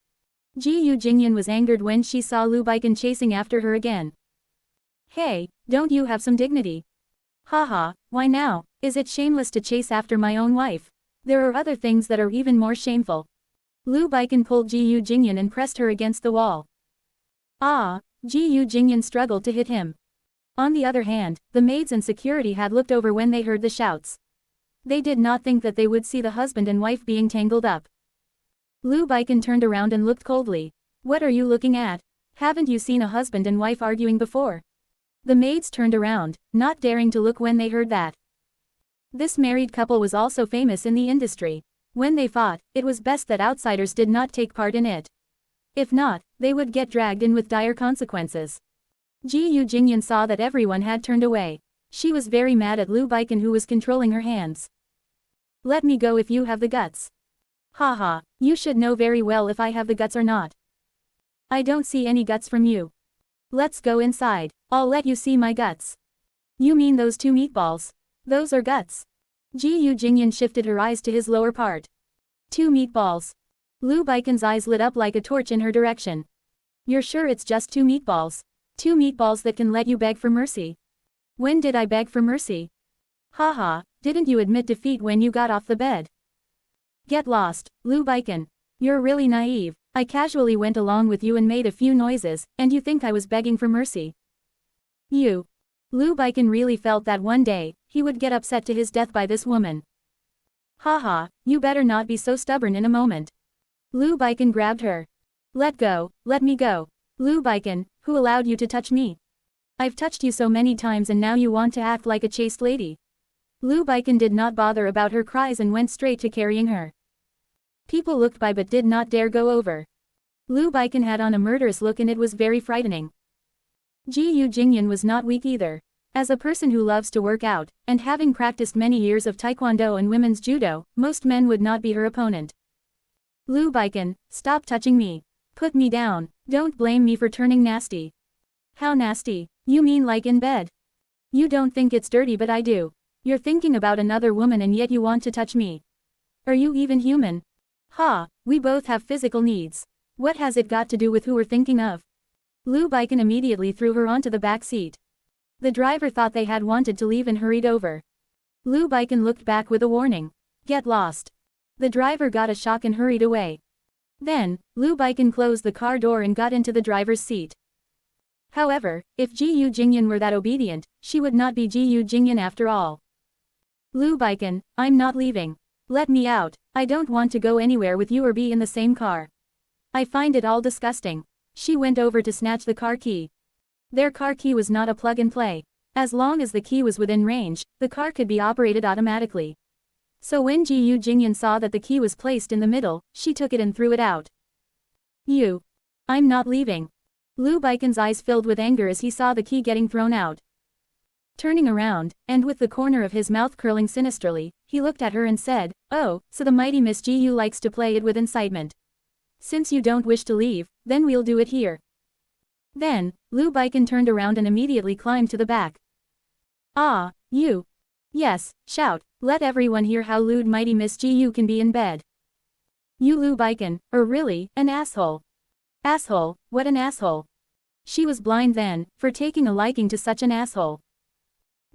Gu Jingyan was angered when she saw Lu Baikan chasing after her again. Hey, don't you have some dignity? Haha, why now? Is it shameless to chase after my own wife? There are other things that are even more shameful. Lu Baikan pulled Gu Jingyan and pressed her against the wall. Ah, Gu Jingyan struggled to hit him. On the other hand, the maids and security had looked over when they heard the shouts. They did not think that they would see the husband and wife being tangled up. Lu Baikan turned around and looked coldly. What are you looking at? Haven't you seen a husband and wife arguing before? The maids turned around, not daring to look when they heard that. This married couple was also famous in the industry. When they fought, it was best that outsiders did not take part in it. If not, they would get dragged in with dire consequences. Gu Jingyan saw that everyone had turned away. She was very mad at Lu Baikan who was controlling her hands. Let me go if you have the guts. Haha, you should know very well if I have the guts or not. I don't see any guts from you. Let's go inside. I'll let you see my guts. You mean those two meatballs? Those are guts. Gu Jingyan shifted her eyes to his lower part. Two meatballs. Lu Baikan's eyes lit up like a torch in her direction. You're sure it's just two meatballs? Two meatballs that can let you beg for mercy? When did I beg for mercy? Haha, didn't you admit defeat when you got off the bed? Get lost, Lu Baikan. You're really naive. I casually went along with you and made a few noises, and you think I was begging for mercy? You. Lu Baikan really felt that one day, he would get upset to his death by this woman. Haha, you better not be so stubborn in a moment. Lu Baikan grabbed her. Let go, let me go. Lu Baikan, who allowed you to touch me? I've touched you so many times and now you want to act like a chaste lady. Lu Baikan did not bother about her cries and went straight to carrying her. People looked by but did not dare go over. Lu Baikan had on a murderous look and it was very frightening. Gu Jingyan was not weak either. As a person who loves to work out, and having practiced many years of taekwondo and women's judo, most men would not be her opponent. Lu Baikan, stop touching me. Put me down. Don't blame me for turning nasty. How nasty? You mean like in bed? You don't think it's dirty but I do. You're thinking about another woman and yet you want to touch me. Are you even human? Ha, we both have physical needs. What has it got to do with who we're thinking of? Lu Baikan immediately threw her onto the back seat. The driver thought they had wanted to leave and hurried over. Lu Baikan looked back with a warning. Get lost. The driver got a shock and hurried away. Then, Lu Baikan closed the car door and got into the driver's seat. However, if Gu Jingyan were that obedient, she would not be Gu Jingyan after all. Lu Baikan, I'm not leaving. Let me out. I don't want to go anywhere with you or be in the same car. I find it all disgusting. She went over to snatch the car key. Their car key was not a plug-and-play. As long as the key was within range, the car could be operated automatically. So when Gu Jingyan saw that the key was placed in the middle, she took it and threw it out. I'm not leaving. Lu Baikan's eyes filled with anger as he saw the key getting thrown out. Turning around, and with the corner of his mouth curling sinisterly, he looked at her and said, "Oh, so the mighty Miss Gu likes to play it with incitement. Since you don't wish to leave, then we'll do it here." Then, Lu Baikan turned around and immediately climbed to the back. "Ah, you. Yes, shout, let everyone hear how lewd mighty Miss Gu can be in bed. You Lu Baikan, really, an asshole. Asshole, what an asshole." She was blind then, for taking a liking to such an asshole.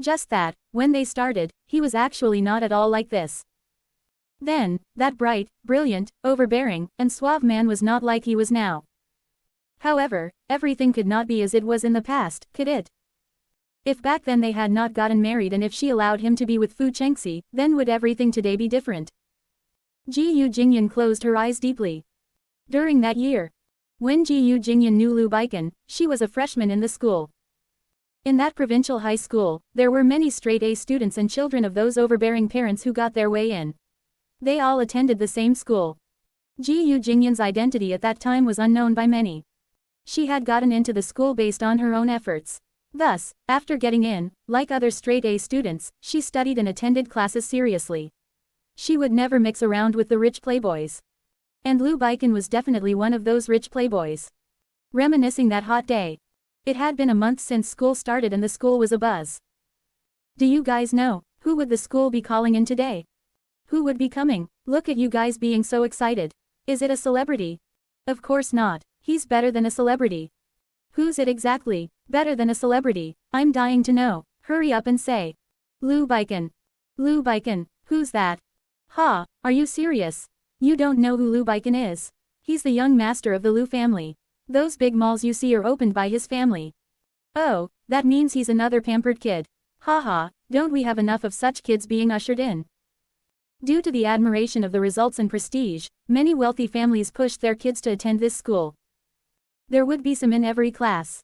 Just that, when they started, he was actually not at all like this. Then, that bright, brilliant, overbearing, and suave man was not like he was now. However, everything could not be as it was in the past, could it? If back then they had not gotten married and if she allowed him to be with Fu Chengxi, then would everything today be different? Gu Jingyan closed her eyes deeply. During that year, when Gu Jingyan knew Lu Baikan, she was a freshman in the school. In that provincial high school, there were many straight-A students and children of those overbearing parents who got their way in. They all attended the same school. Gu Jingyan's identity at that time was unknown by many. She had gotten into the school based on her own efforts. Thus, after getting in, like other straight-A students, she studied and attended classes seriously. She would never mix around with the rich playboys. And Lu Baikan was definitely one of those rich playboys. Reminiscing that hot day. It had been a month since school started and the school was abuzz. Do you guys know, who would the school be calling in today? Who would be coming? Look at you guys being so excited. Is it a celebrity? Of course not. He's better than a celebrity. Who's it exactly? Better than a celebrity? I'm dying to know. Hurry up and say. Lu Baikan. Lu Baikan, who's that? Ha, are you serious? You don't know who Lu Baikan is? He's the young master of the Lu family. Those big malls you see are opened by his family. Oh, that means he's another pampered kid. Haha, don't we have enough of such kids being ushered in? Due to the admiration of the results and prestige, many wealthy families pushed their kids to attend this school. There would be some in every class.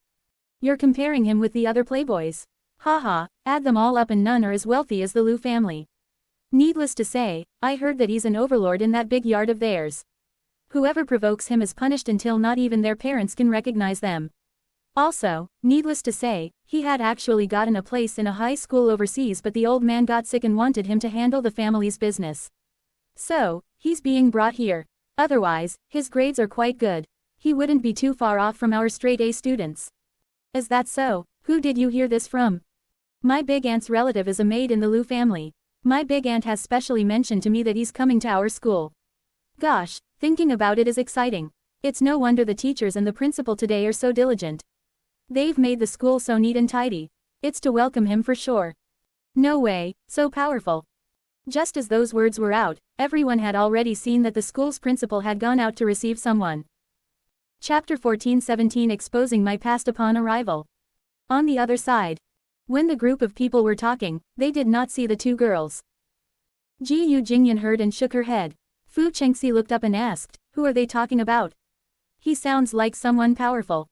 You're comparing him with the other playboys. Haha, add them all up and none are as wealthy as the Lu family. Needless to say, I heard that he's an overlord in that big yard of theirs. Whoever provokes him is punished until not even their parents can recognize them. Also, needless to say, he had actually gotten a place in a high school overseas but the old man got sick and wanted him to handle the family's business. So, he's being brought here. Otherwise, his grades are quite good. He wouldn't be too far off from our straight-A students. Is that so? Who did you hear this from? My big aunt's relative is a maid in the Lu family. My big aunt has specially mentioned to me that he's coming to our school. Gosh, thinking about it is exciting. It's no wonder the teachers and the principal today are so diligent. They've made the school so neat and tidy. It's to welcome him for sure. No way, so powerful. Just as those words were out, everyone had already seen that the school's principal had gone out to receive someone. Chapter 14-17 Exposing my past upon arrival. On the other side. When the group of people were talking, they did not see the two girls. Gu Jingyan heard and shook her head. Fu Chengxi looked up and asked, "Who are they talking about?" "He sounds like someone powerful."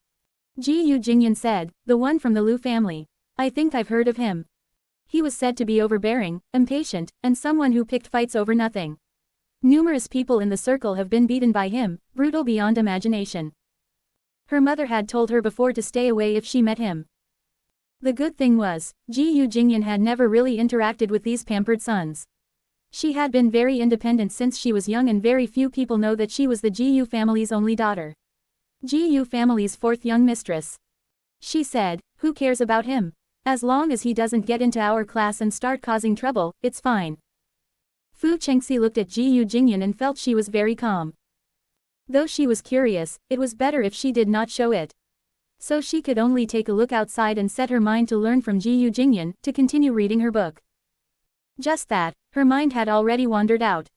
Gu Jingyan said, "The one from the Lu family. I think I've heard of him. He was said to be overbearing, impatient, and someone who picked fights over nothing. Numerous people in the circle have been beaten by him, brutal beyond imagination. Her mother had told her before to stay away if she met him. The good thing was, Gu Jingyan had never really interacted with these pampered sons. She had been very independent since she was young and very few people know that she was the Gu family's only daughter. Gu family's fourth young mistress. She said, who cares about him? As long as he doesn't get into our class and start causing trouble, it's fine. Fu Chengxi looked at Gu Jingyan and felt she was very calm. Though she was curious, it was better if she did not show it. So she could only take a look outside and set her mind to learn from Gu Jingyan, to continue reading her book. Just that, her mind had already wandered out.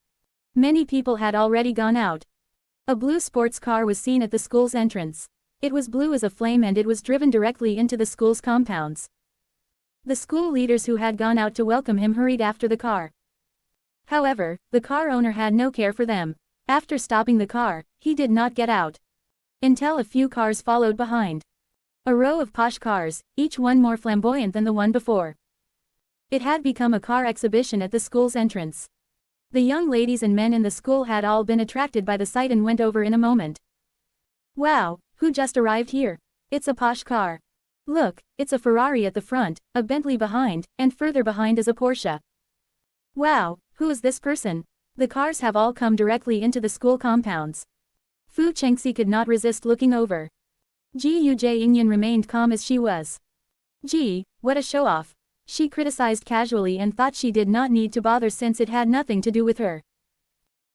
Many people had already gone out. A blue sports car was seen at the school's entrance. It was blue as a flame and it was driven directly into the school's compounds. The school leaders who had gone out to welcome him hurried after the car. However, the car owner had no care for them. After stopping the car, he did not get out. Until a few cars followed behind. A row of posh cars, each one more flamboyant than the one before. It had become a car exhibition at the school's entrance. The young ladies and men in the school had all been attracted by the sight and went over in a moment. Wow, who just arrived here? It's a posh car. Look, it's a Ferrari at the front, a Bentley behind, and further behind is a Porsche. Wow, who is this person? The cars have all come directly into the school compounds. Fu Chengxi could not resist looking over. Gu Jingyan remained calm as she was. Gee, what a show-off. She criticized casually and thought she did not need to bother since it had nothing to do with her.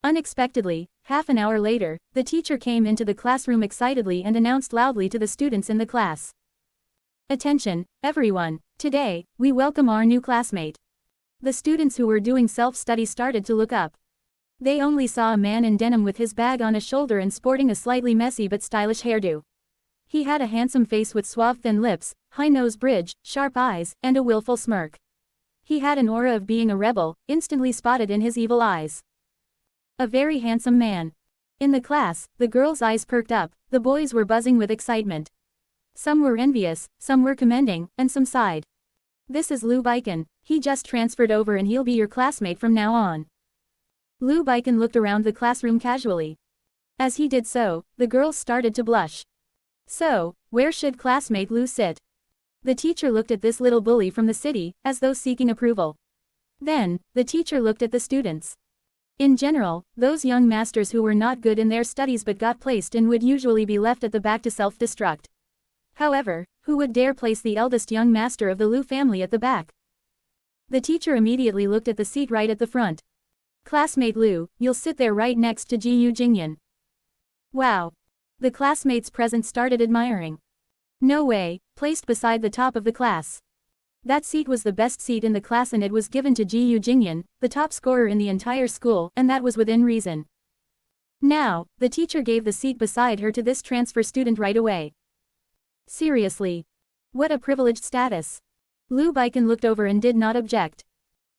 Unexpectedly, half an hour later, the teacher came into the classroom excitedly and announced loudly to the students in the class. Attention, everyone, today, we welcome our new classmate. The students who were doing self-study started to look up. They only saw a man in denim with his bag on his shoulder and sporting a slightly messy but stylish hairdo. He had a handsome face with suave thin lips, high nose bridge, sharp eyes, and a willful smirk. He had an aura of being a rebel, instantly spotted in his evil eyes. A very handsome man. In the class, the girls' eyes perked up, the boys were buzzing with excitement. Some were envious, some were commending, and some sighed. This is Liu Baiken, he just transferred over and he'll be your classmate from now on. Liu Baiken looked around the classroom casually. As he did so, the girls started to blush. So, where should classmate Liu sit? The teacher looked at this little bully from the city, as though seeking approval. Then, the teacher looked at the students. In general, those young masters who were not good in their studies but got placed in would usually be left at the back to self-destruct. However, who would dare place the eldest young master of the Liu family at the back? The teacher immediately looked at the seat right at the front. Classmate Liu, you'll sit there right next to Gu Jingyan. Wow. The classmates present started admiring. No way, placed beside the top of the class. That seat was the best seat in the class and it was given to Gu Jingyan, the top scorer in the entire school, and that was within reason. Now, the teacher gave the seat beside her to this transfer student right away. Seriously. What a privileged status. Liu Baiken looked over and did not object.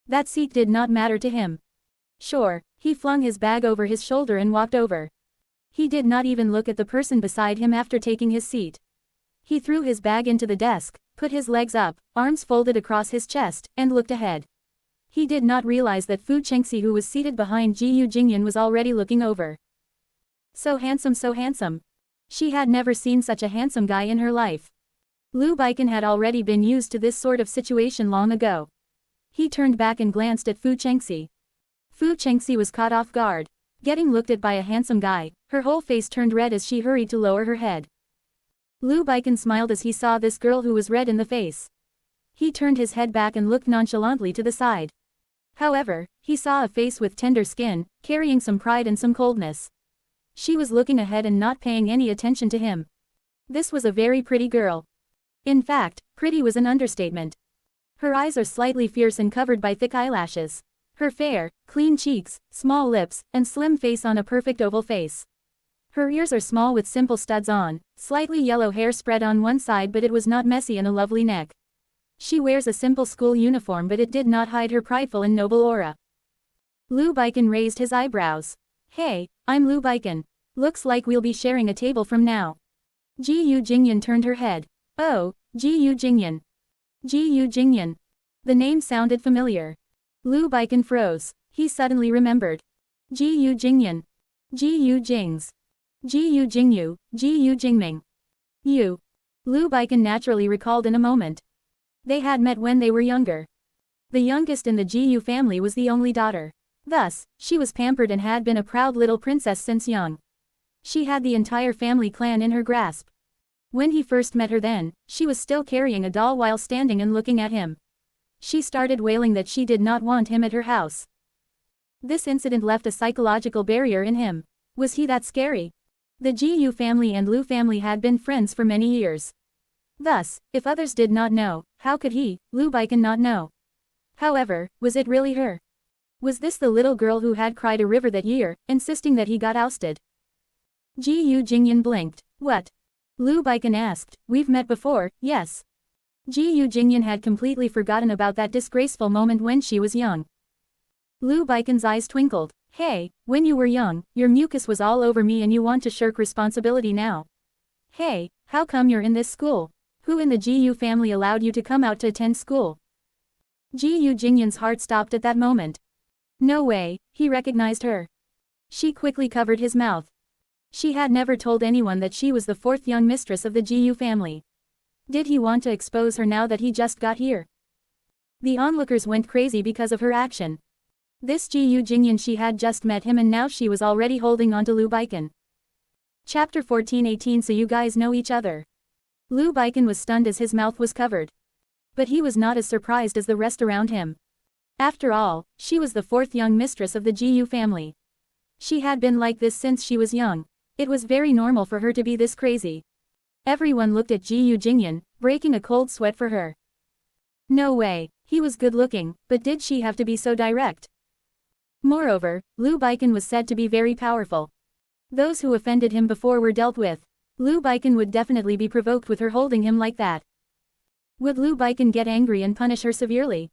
That seat did not matter to him. Sure, he flung his bag over his shoulder and walked over. He did not even look at the person beside him after taking his seat. He threw his bag into the desk, put his legs up, arms folded across his chest, and looked ahead. He did not realize that Fu Chengxi, who was seated behind Gu Jingyan, was already looking over. So handsome, so handsome. She had never seen such a handsome guy in her life. Liu Baiken had already been used to this sort of situation long ago. He turned back and glanced at Fu Chengxi. Fu Chengxi was caught off guard. Getting looked at by a handsome guy, her whole face turned red as she hurried to lower her head. Liu Baiken smiled as he saw this girl who was red in the face. He turned his head back and looked nonchalantly to the side. However, he saw a face with tender skin, carrying some pride and some coldness. She was looking ahead and not paying any attention to him. This was a very pretty girl. In fact, pretty was an understatement. Her eyes are slightly fierce and covered by thick eyelashes. Her fair, clean cheeks, small lips, and slim face on a perfect oval face. Her ears are small with simple studs on, slightly yellow hair spread on one side but it was not messy, and a lovely neck. She wears a simple school uniform but it did not hide her prideful and noble aura. Liu Baiken raised his eyebrows. Hey, I'm Liu Baiken. Looks like we'll be sharing a table from now. Gu Jingyan turned her head. Oh, Gu Jingyan. Gu Jingyan. The name sounded familiar. Liu Baiken froze. He suddenly remembered. Gu Jingyan. Gu Jingze. Gu Jingyu, Gu Jingming. You. Lu Baikan naturally recalled in a moment. They had met when they were younger. The youngest in the Gu family was the only daughter. Thus, she was pampered and had been a proud little princess since young. She had the entire family clan in her grasp. When he first met her then, she was still carrying a doll while standing and looking at him. She started wailing that she did not want him at her house. This incident left a psychological barrier in him. Was he that scary? The Gu family and Lu family had been friends for many years. Thus, if others did not know, how could he, Lu Baikan, not know? However, was it really her? Was this the little girl who had cried a river that year, insisting that he got ousted? Gu Jingyan blinked. What? Lu Baikan asked. We've met before, yes. Gu Jingyan had completely forgotten about that disgraceful moment when she was young. Lu Baikan's eyes twinkled. Hey, when you were young, your mucus was all over me and you want to shirk responsibility now. Hey, how come you're in this school? Who in the Gu family allowed you to come out to attend school? Gu Jingyan's heart stopped at that moment. No way, he recognized her. She quickly covered his mouth. She had never told anyone that she was the fourth young mistress of the Gu family. Did he want to expose her now that he just got here? The onlookers went crazy because of her action. This Gu Jingyan, she had just met him and now she was already holding on to Lu Baikan. Chapter 14-18. So you guys know each other. Lu Baikan was stunned as his mouth was covered. But he was not as surprised as the rest around him. After all, she was the fourth young mistress of the Gu family. She had been like this since she was young. It was very normal for her to be this crazy. Everyone looked at Gu Jingyan, breaking a cold sweat for her. No way, he was good looking, but did she have to be so direct? Moreover, Lu Baikan was said to be very powerful. Those who offended him before were dealt with. Lu Baikan would definitely be provoked with her holding him like that. Would Lu Baikan get angry and punish her severely?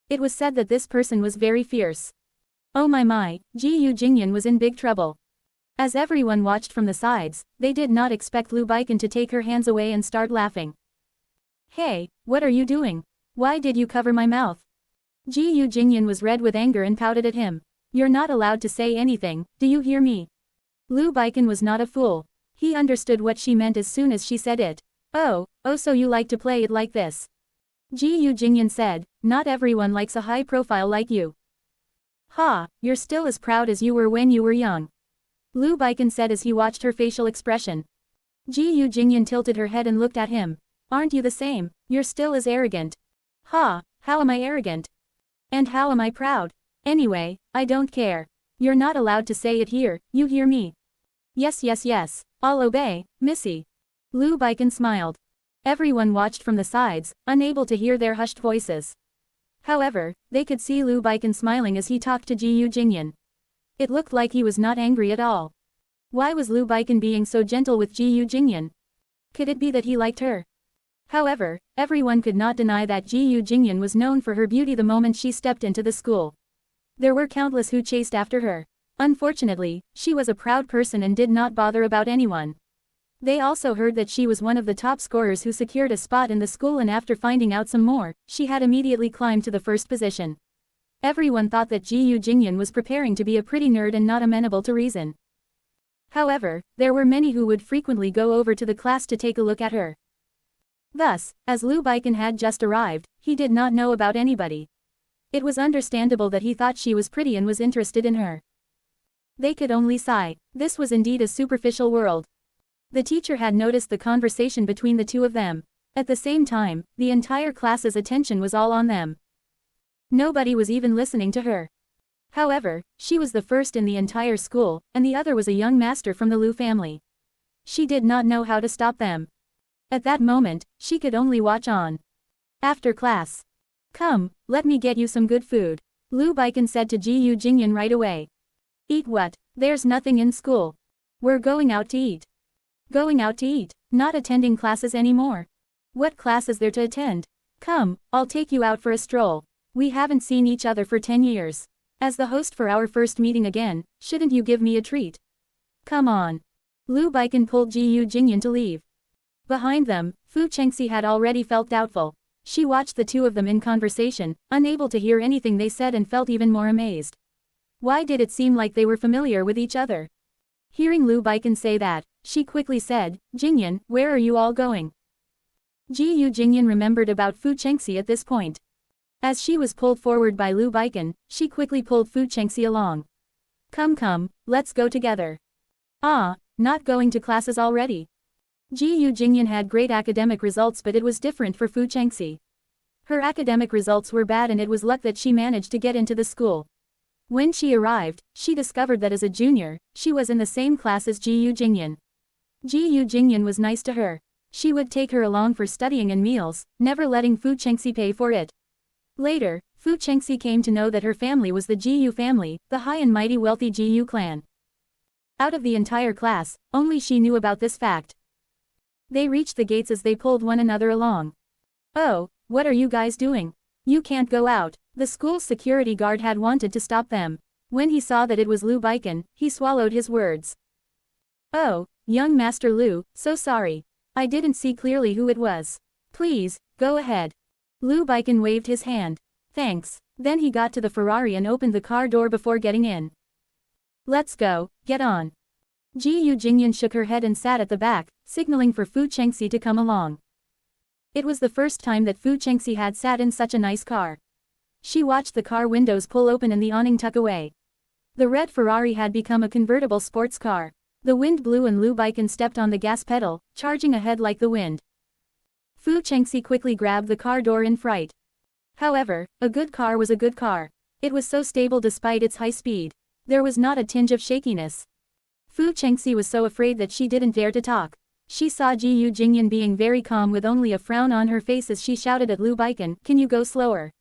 It was said that this person was very fierce. Oh my, Gu Jingyan was in big trouble. As everyone watched from the sides, they did not expect Lu Baikan to take her hands away and start laughing. Hey, what are you doing? Why did you cover my mouth? Gu Jingyan was red with anger and pouted at him. You're not allowed to say anything, do you hear me? Lu Baikan was not a fool. He understood what she meant as soon as she said it. Oh, so you like to play it like this? Gu Jingyan said, not everyone likes a high profile like you. Ha, you're still as proud as you were when you were young. Lu Baikan said as he watched her facial expression. Gu Jingyan tilted her head and looked at him. Aren't you the same? You're still as arrogant. Ha, how am I arrogant? And how am I proud? Anyway, I don't care. You're not allowed to say it here, you hear me? Yes, I'll obey, Missy. Lu Baikan smiled. Everyone watched from the sides, unable to hear their hushed voices. However, they could see Lu Baikan smiling as he talked to Gu Jingyan. It looked like he was not angry at all. Why was Lu Baikan being so gentle with Gu Jingyan? Could it be that he liked her? However, everyone could not deny that Gu Jingyan was known for her beauty the moment she stepped into the school. There were countless who chased after her. Unfortunately, she was a proud person and did not bother about anyone. They also heard that she was one of the top scorers who secured a spot in the school, and after finding out some more, she had immediately climbed to the first position. Everyone thought that Gu Jingyan was preparing to be a pretty nerd and not amenable to reason. However, there were many who would frequently go over to the class to take a look at her. Thus, as Lu Baikan had just arrived, he did not know about anybody. It was understandable that he thought she was pretty and was interested in her. They could only sigh. This was indeed a superficial world. The teacher had noticed the conversation between the two of them. At the same time, the entire class's attention was all on them. Nobody was even listening to her. However, she was the first in the entire school, and the other was a young master from the Lu family. She did not know how to stop them. At that moment, she could only watch on. After class. Come, let me get you some good food. Lu Baikan said to Gu Jingyan right away. Eat what? There's nothing in school. We're going out to eat. Going out to eat, not attending classes anymore. What class is there to attend? Come, I'll take you out for a stroll. We haven't seen each other for 10 years. As the host for our first meeting again, shouldn't you give me a treat? Come on. Lu Baikan pulled Gu Jingyan to leave. Behind them, Fu Chengxi had already felt doubtful. She watched the two of them in conversation, unable to hear anything they said, and felt even more amazed. Why did it seem like they were familiar with each other? Hearing Lu Baikan say that, she quickly said, Jingyan, where are you all going? Gu Jingyan remembered about Fu Chengxi at this point. As she was pulled forward by Lu Baikan, she quickly pulled Fu Chengxi along. Come, let's go together. Ah, not going to classes already. Gu Jingyan had great academic results, but it was different for Fu Chengxi. Her academic results were bad and it was luck that she managed to get into the school. When she arrived, she discovered that as a junior, she was in the same class as Gu Jingyan. Gu Jingyan was nice to her. She would take her along for studying and meals, never letting Fu Chengxi pay for it. Later, Fu Chengxi came to know that her family was the Gu family, the high and mighty wealthy Gu clan. Out of the entire class, only she knew about this fact. They reached the gates as they pulled one another along. Oh, what are you guys doing? You can't go out. The school's security guard had wanted to stop them. When he saw that it was Lu Baikan, he swallowed his words. Oh, young Master Lu, so sorry. I didn't see clearly who it was. Please, go ahead. Lu Baikan waved his hand. Thanks. Then he got to the Ferrari and opened the car door before getting in. Let's go, get on. Gu Jingyan shook her head and sat at the back, signaling for Fu Chengxi to come along. It was the first time that Fu Chengxi had sat in such a nice car. She watched the car windows pull open and the awning tuck away. The red Ferrari had become a convertible sports car. The wind blew and Lu Baikan stepped on the gas pedal, charging ahead like the wind. Fu Chengxi quickly grabbed the car door in fright. However, a good car was a good car. It was so stable despite its high speed. There was not a tinge of shakiness. Fu Chengxi was so afraid that she didn't dare to talk. She saw Gu Jingyan being very calm with only a frown on her face as she shouted at Lu Baikan, "Can you go slower?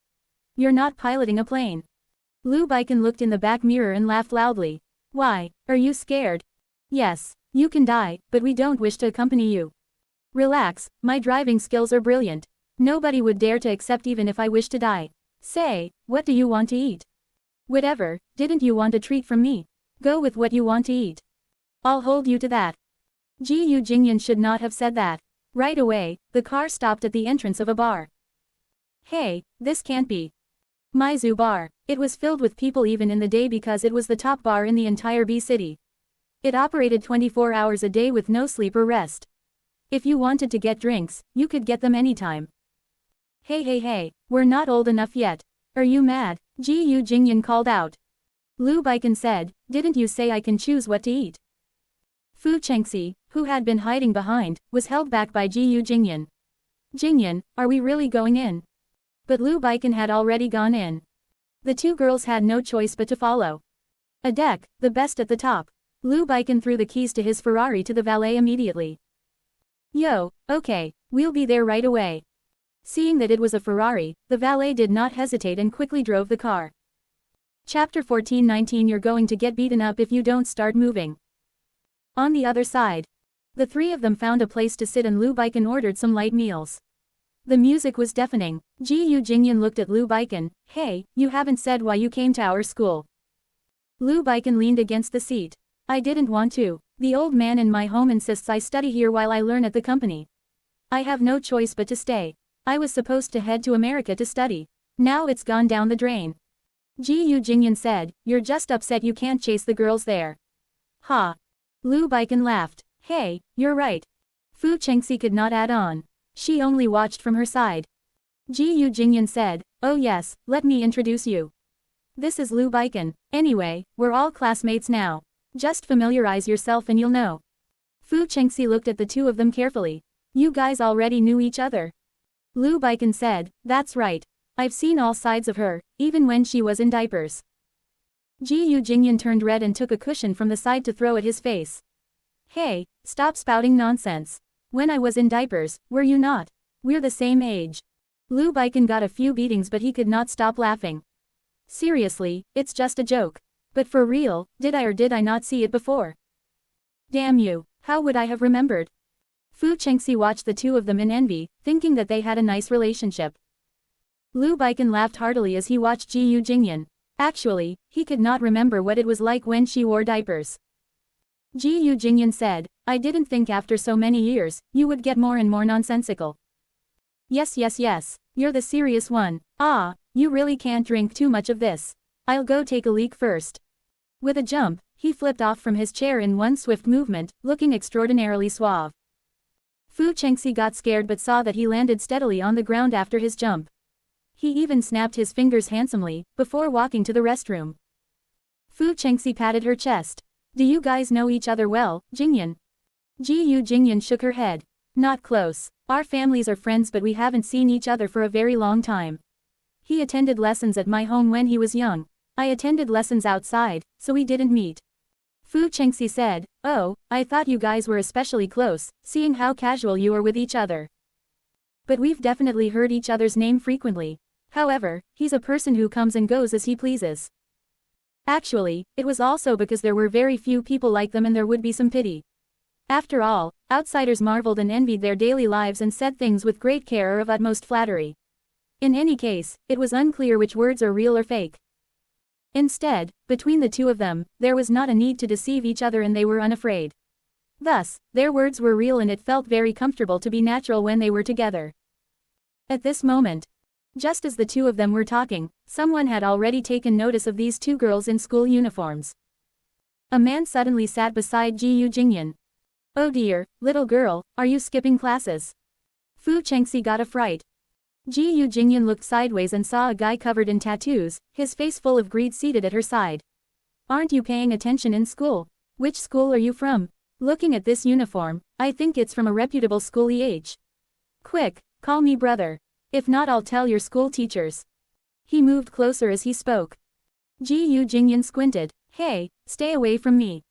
You're not piloting a plane." Lu Baikan looked in the back mirror and laughed loudly. Why, are you scared? Yes, you can die, but we don't wish to accompany you. Relax, my driving skills are brilliant. Nobody would dare to accept even if I wish to die. Say, what do you want to eat? Whatever, didn't you want a treat from me? Go with what you want to eat. I'll hold you to that. Gu Jingyan should not have said that. Right away, the car stopped at the entrance of a bar. Hey, this can't be. Maizu Bar. It was filled with people even in the day because it was the top bar in the entire B city. It operated 24 hours a day with no sleep or rest. If you wanted to get drinks, you could get them anytime. Hey, we're not old enough yet. Are you mad? Gu Jingyan called out. Lu Baikan said, didn't you say I can choose what to eat? Fu Chengxi, who had been hiding behind, was held back by Gu Jingyan. Jingyan, are we really going in? But Lu Baikan had already gone in. The two girls had no choice but to follow. A deck, the best at the top. Lu Baikan threw the keys to his Ferrari to the valet immediately. Yo, okay, we'll be there right away. Seeing that it was a Ferrari, the valet did not hesitate and quickly drove the car. Chapter 14-19 You're going to get beaten up if you don't start moving. On the other side, the three of them found a place to sit and Lu Baikan ordered some light meals. The music was deafening. Gu Jingyan looked at Lu Baikan. Hey, you haven't said why you came to our school. Lu Baikan leaned against the seat. I didn't want to. The old man in my home insists I study here while I learn at the company. I have no choice but to stay. I was supposed to head to America to study. Now it's gone down the drain. Gu Jingyan said, you're just upset you can't chase the girls there. Ha. Lu Baikan laughed. Hey, you're right. Fu Chengxi could not add on. She only watched from her side. Gu Jingyan said, oh yes, let me introduce you. This is Lu Baikan. Anyway, we're all classmates now. Just familiarize yourself and you'll know. Fu Chengxi looked at the two of them carefully. You guys already knew each other. Lu Baikan said, that's right. I've seen all sides of her, even when she was in diapers. Gu Jingyan turned red and took a cushion from the side to throw at his face. Hey, stop spouting nonsense. When I was in diapers, were you not? We're the same age. Lu Baikan got a few beatings but he could not stop laughing. Seriously, it's just a joke. But for real, did I or did I not see it before? Damn you, how would I have remembered? Fu Chengxi watched the two of them in envy, thinking that they had a nice relationship. Lu Baikan laughed heartily as he watched Gu Jingyan. Actually, he could not remember what it was like when she wore diapers. Gu Jingyan said, I didn't think after so many years, you would get more and more nonsensical. Yes, you're the serious one. Ah, you really can't drink too much of this. I'll go take a leak first. With a jump, he flipped off from his chair in one swift movement, looking extraordinarily suave. Fu Chengxi got scared but saw that he landed steadily on the ground after his jump. He even snapped his fingers handsomely, before walking to the restroom. Fu Chengxi patted her chest. Do you guys know each other well, Jingyan? Gu Jingyan shook her head. Not close. Our families are friends but we haven't seen each other for a very long time. He attended lessons at my home when he was young. I attended lessons outside, so we didn't meet. Fu Chengxi said, oh, I thought you guys were especially close, seeing how casual you are with each other. But we've definitely heard each other's name frequently. However, he's a person who comes and goes as he pleases. Actually, it was also because there were very few people like them and there would be some pity. After all, outsiders marveled and envied their daily lives and said things with great care or of utmost flattery. In any case, it was unclear which words are real or fake. Instead, between the two of them, there was not a need to deceive each other and they were unafraid. Thus, their words were real and it felt very comfortable to be natural when they were together. At this moment, just as the two of them were talking, someone had already taken notice of these two girls in school uniforms. A man suddenly sat beside Gu Jingyan. Oh dear, little girl, are you skipping classes? Fu Chengxi got a fright. Gu Jingyan looked sideways and saw a guy covered in tattoos, his face full of greed seated at her side. Aren't you paying attention in school? Which school are you from? Looking at this uniform, I think it's from a reputable school. Quick, call me brother. If not, I'll tell your school teachers. He moved closer as he spoke. Gu Jingyan squinted. Hey, stay away from me.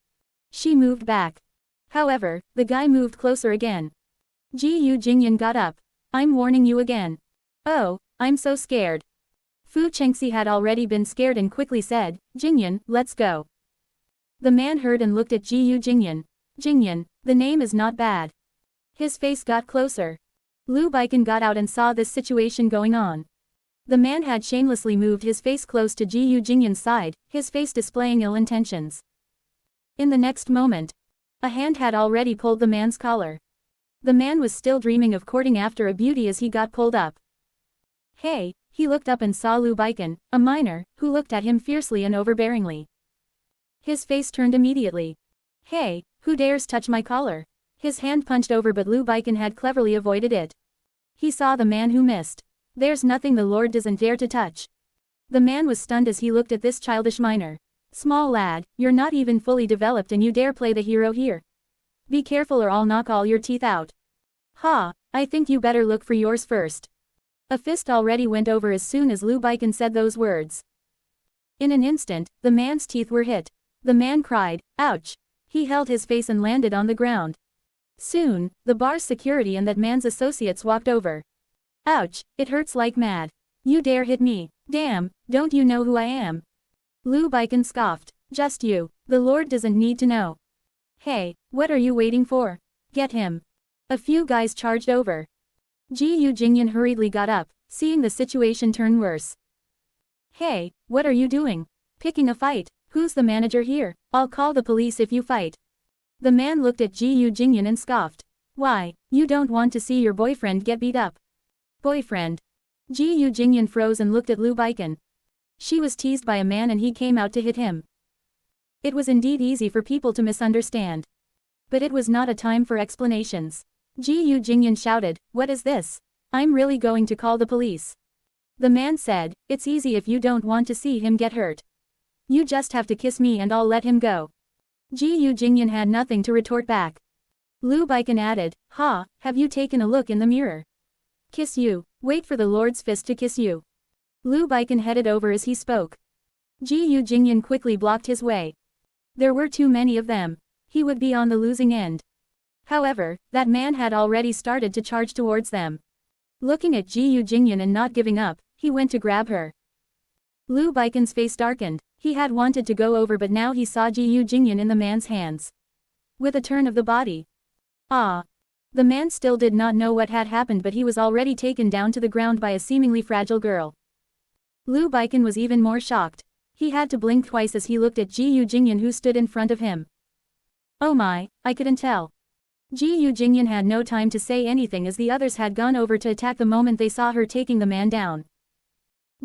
She moved back. However, the guy moved closer again. Gu Jingyan got up. I'm warning you again. Oh, I'm so scared. Fu Chengxi had already been scared and quickly said, Jingyan, let's go. The man heard and looked at Gu Jingyan. Jingyan, the name is not bad. His face got closer. Lu Baikan got out and saw this situation going on. The man had shamelessly moved his face close to Gu Jingyan's side, his face displaying ill intentions. In the next moment, a hand had already pulled the man's collar. The man was still dreaming of courting after a beauty as he got pulled up. Hey, he looked up and saw Lu Baikan, a minor, who looked at him fiercely and overbearingly. His face turned immediately. Hey, who dares touch my collar? His hand punched over but Lu Baikan had cleverly avoided it. He saw the man who missed. There's nothing the Lord doesn't dare to touch. The man was stunned as he looked at this childish minor. Small lad, you're not even fully developed and you dare play the hero here. Be careful or I'll knock all your teeth out. Ha, I think you better look for yours first. A fist already went over as soon as Lu Baikan said those words. In an instant, the man's teeth were hit. The man cried, ouch. He held his face and landed on the ground. Soon, the bar's security and that man's associates walked over. Ouch, it hurts like mad. You dare hit me, damn, don't you know who I am? Lu Baikan scoffed, just you, the Lord doesn't need to know. Hey, what are you waiting for? Get him. A few guys charged over. Gu Jingyan hurriedly got up, seeing the situation turn worse. Hey, what are you doing? Picking a fight? Who's the manager here? I'll call the police if you fight. The man looked at Gu Jingyan and scoffed. Why, you don't want to see your boyfriend get beat up? Boyfriend? Gu Jingyan froze and looked at Lu Baikan. She was teased by a man and he came out to hit him. It was indeed easy for people to misunderstand. But it was not a time for explanations. Gu Jingyan shouted, what is this? I'm really going to call the police. The man said, it's easy if you don't want to see him get hurt. You just have to kiss me and I'll let him go. Gu Jingyan had nothing to retort back. Lu Baikan added, ha, have you taken a look in the mirror? Kiss you, wait for the Lord's fist to kiss you. Lu Baikan headed over as he spoke. Gu Jingyan quickly blocked his way. There were too many of them. He would be on the losing end. However, that man had already started to charge towards them. Looking at Gu Jingyan and not giving up, he went to grab her. Lu Baikan's face darkened. He had wanted to go over but now he saw Gu Jingyan in the man's hands. With a turn of the body. Ah! The man still did not know what had happened but he was already taken down to the ground by a seemingly fragile girl. Lu Baikan was even more shocked. He had to blink twice as he looked at Gu Jingyan who stood in front of him. Oh my, I couldn't tell. Gu Jingyan had no time to say anything as the others had gone over to attack the moment they saw her taking the man down.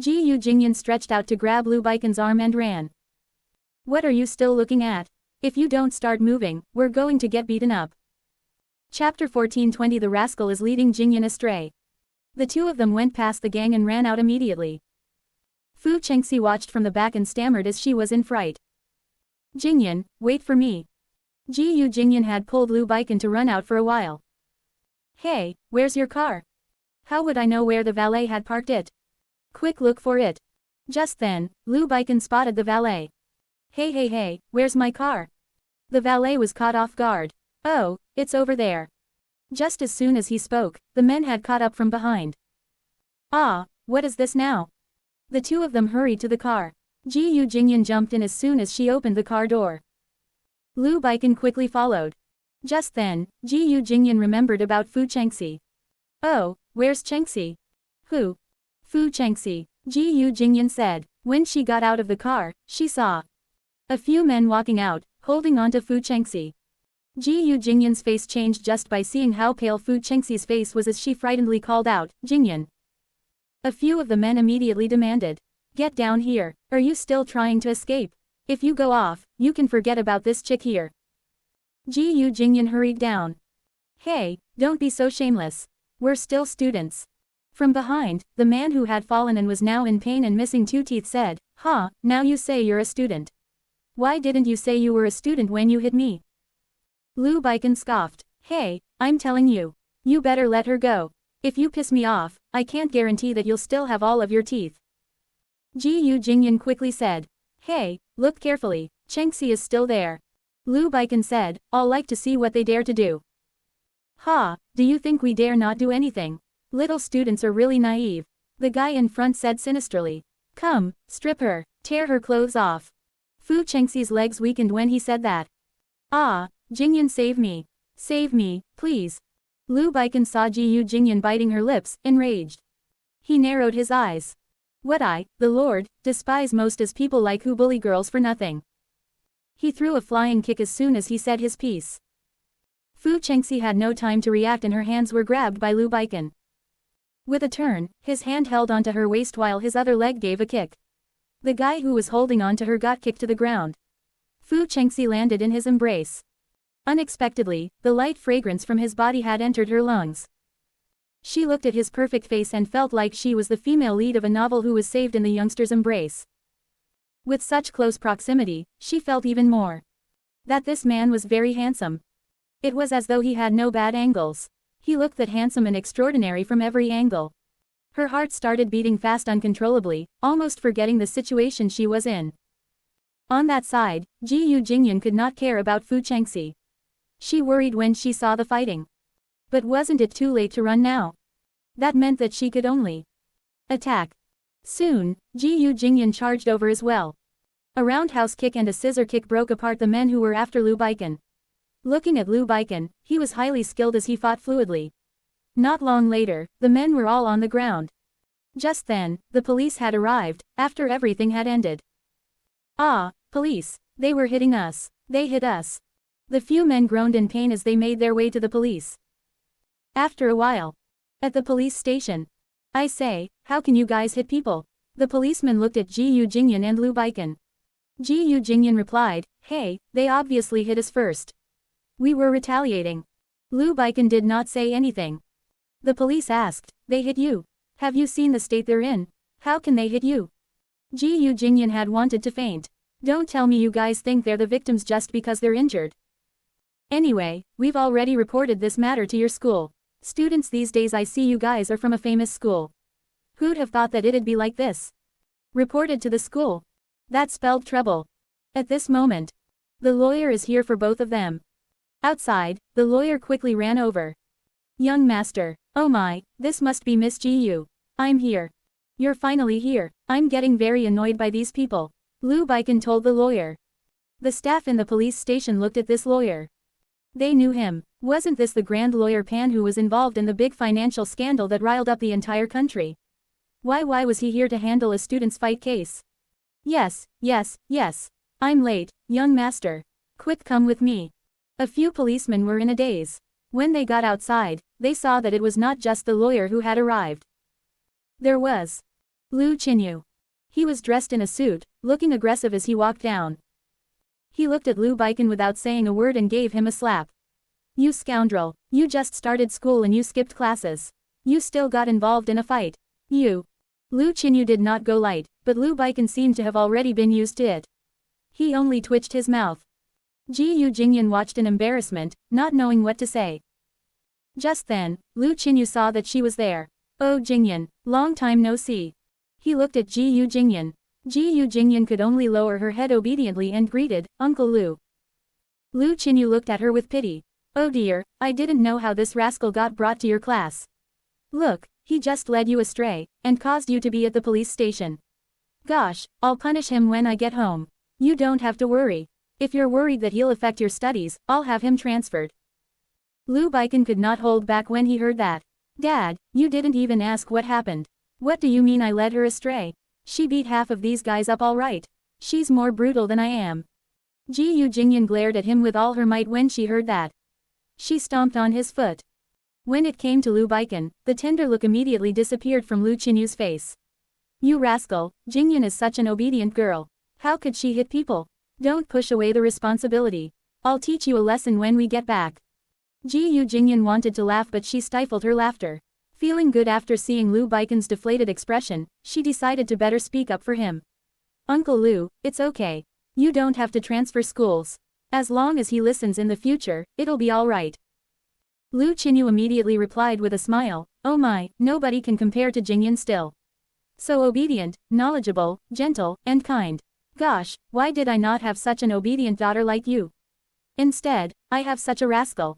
Gu Jingyan stretched out to grab Lu Baikan's arm and ran. What are you still looking at? If you don't start moving, we're going to get beaten up. Chapter 14:20 The rascal is leading Jingyan astray. The two of them went past the gang and ran out immediately. Fu Chengxi watched from the back and stammered as she was in fright. Jingyan, wait for me. Gu Jingyan had pulled Lu Baikan to run out for a while. Hey, where's your car? How would I know where the valet had parked it? Quick look for it. Just then, Lu Baikan spotted the valet. Hey, where's my car? The valet was caught off guard. Oh, it's over there. Just as soon as he spoke, the men had caught up from behind. Ah, what is this now? The two of them hurried to the car. Gu Jingyan jumped in as soon as she opened the car door. Lu Baikan quickly followed. Just then, Gu Jingyan remembered about Fu Chengxi. Oh, where's Chengxi? Who? Fu Chengxi, Gu Jingyan said. When she got out of the car, she saw a few men walking out, holding on to Fu Chengxi. Gu Jingyan's face changed just by seeing how pale Fu Chengxi's face was as she frightenedly called out, Jingyan. A few of the men immediately demanded. Get down here, are you still trying to escape? If you go off, you can forget about this chick here. Gu Jingyan hurried down. Hey, don't be so shameless. We're still students. From behind, the man who had fallen and was now in pain and missing 2 teeth said, Huh, now you say you're a student. Why didn't you say you were a student when you hit me? Lu Baikan scoffed. Hey, I'm telling you. You better let her go. If you piss me off, I can't guarantee that you'll still have all of your teeth. Gu Jingyan quickly said. Hey, look carefully, Chengxi is still there. Lu Baikan said, I'll like to see what they dare to do. Ha, do you think we dare not do anything? Little students are really naive. The guy in front said sinisterly. Come, strip her, tear her clothes off. Fu Chengxi's legs weakened when he said that. Ah, Jingyan save me. Save me, please. Lu Baikan saw Gu Jingyan biting her lips, enraged. He narrowed his eyes. What the Lord, despise most is people like who bully girls for nothing. He threw a flying kick as soon as he said his piece. Fu Chengxi had no time to react and her hands were grabbed by Lu Baikan. With a turn, his hand held onto her waist while his other leg gave a kick. The guy who was holding on to her got kicked to the ground. Fu Chengxi landed in his embrace. Unexpectedly, the light fragrance from his body had entered her lungs. She looked at his perfect face and felt like she was the female lead of a novel who was saved in the youngster's embrace. With such close proximity, she felt even more that this man was very handsome. It was as though he had no bad angles. He looked that handsome and extraordinary from every angle. Her heart started beating fast uncontrollably, almost forgetting the situation she was in. On that side, Gu Jingyan could not care about Fu Chengxi. She worried when she saw the fighting. But wasn't it too late to run now? That meant that she could only attack. Soon, Gu Jingyan charged over as well. A roundhouse kick and a scissor kick broke apart the men who were after Lu Baikan. Looking at Lu Baikan, he was highly skilled as he fought fluidly. Not long later, the men were all on the ground. Just then, the police had arrived, after everything had ended. Ah, police, they were hitting us. They hit us. The few men groaned in pain as they made their way to the police. After a while, at the police station. I say, how can you guys hit people? The policeman looked at Gu Jingyan and Lu Baikan. Gu Jingyan replied, hey, they obviously hit us first. We were retaliating. Lu Baikan did not say anything. The police asked, they hit you? Have you seen the state they're in? How can they hit you? Gu Jingyan had wanted to faint. Don't tell me you guys think they're the victims just because they're injured. Anyway, we've already reported this matter to your school. Students these days, I see you guys are from a famous school. Who'd have thought that it'd be like this? Reported to the school. That spelled trouble. At this moment, the lawyer is here for both of them. Outside, the lawyer quickly ran over. Young master, oh my, this must be Miss Gu. I'm here. You're finally here. I'm getting very annoyed by these people. Lu Baikan told the lawyer. The staff in the police station looked at this lawyer. They knew him. Wasn't this the grand lawyer Pan who was involved in the big financial scandal that riled up the entire country? Why was he here to handle a student's fight case? Yes. I'm late, young master. Quick, come with me. A few policemen were in a daze. When they got outside, they saw that it was not just the lawyer who had arrived. There was Lu Chinyu. He was dressed in a suit, looking aggressive as he walked down. He looked at Lu Baiken without saying a word and gave him a slap. You scoundrel, you just started school and you skipped classes. You still got involved in a fight. You. Lu Qinyu did not go light, but Lu Baiken seemed to have already been used to it. He only twitched his mouth. Gu Jingze watched in embarrassment, not knowing what to say. Just then, Lu Qinyu saw that she was there. Oh Jingyan, long time no see. He looked at Gu Jingyan. Gu Jingyan could only lower her head obediently and greeted, Uncle Lu. Lu Qinyu looked at her with pity. Oh dear, I didn't know how this rascal got brought to your class. Look, he just led you astray, and caused you to be at the police station. Gosh, I'll punish him when I get home. You don't have to worry. If you're worried that he'll affect your studies, I'll have him transferred. Lu Baiken could not hold back when he heard that. Dad, you didn't even ask what happened. What do you mean I led her astray? She beat half of these guys up all right. She's more brutal than I am. Gu Jingyan glared at him with all her might when she heard that. She stomped on his foot. When it came to Lu Baiken, the tender look immediately disappeared from Lu Qinyu's face. You rascal, Jingyan is such an obedient girl. How could she hit people? Don't push away the responsibility. I'll teach you a lesson when we get back. Gu Jingyan wanted to laugh but she stifled her laughter. Feeling good after seeing Lu Baiken's deflated expression, she decided to better speak up for him. Uncle Lu, it's okay. You don't have to transfer schools. As long as he listens in the future, it'll be alright. Lu Qinyu immediately replied with a smile, oh my, nobody can compare to Jingyan still. So obedient, knowledgeable, gentle, and kind. Gosh, why did I not have such an obedient daughter like you? Instead, I have such a rascal.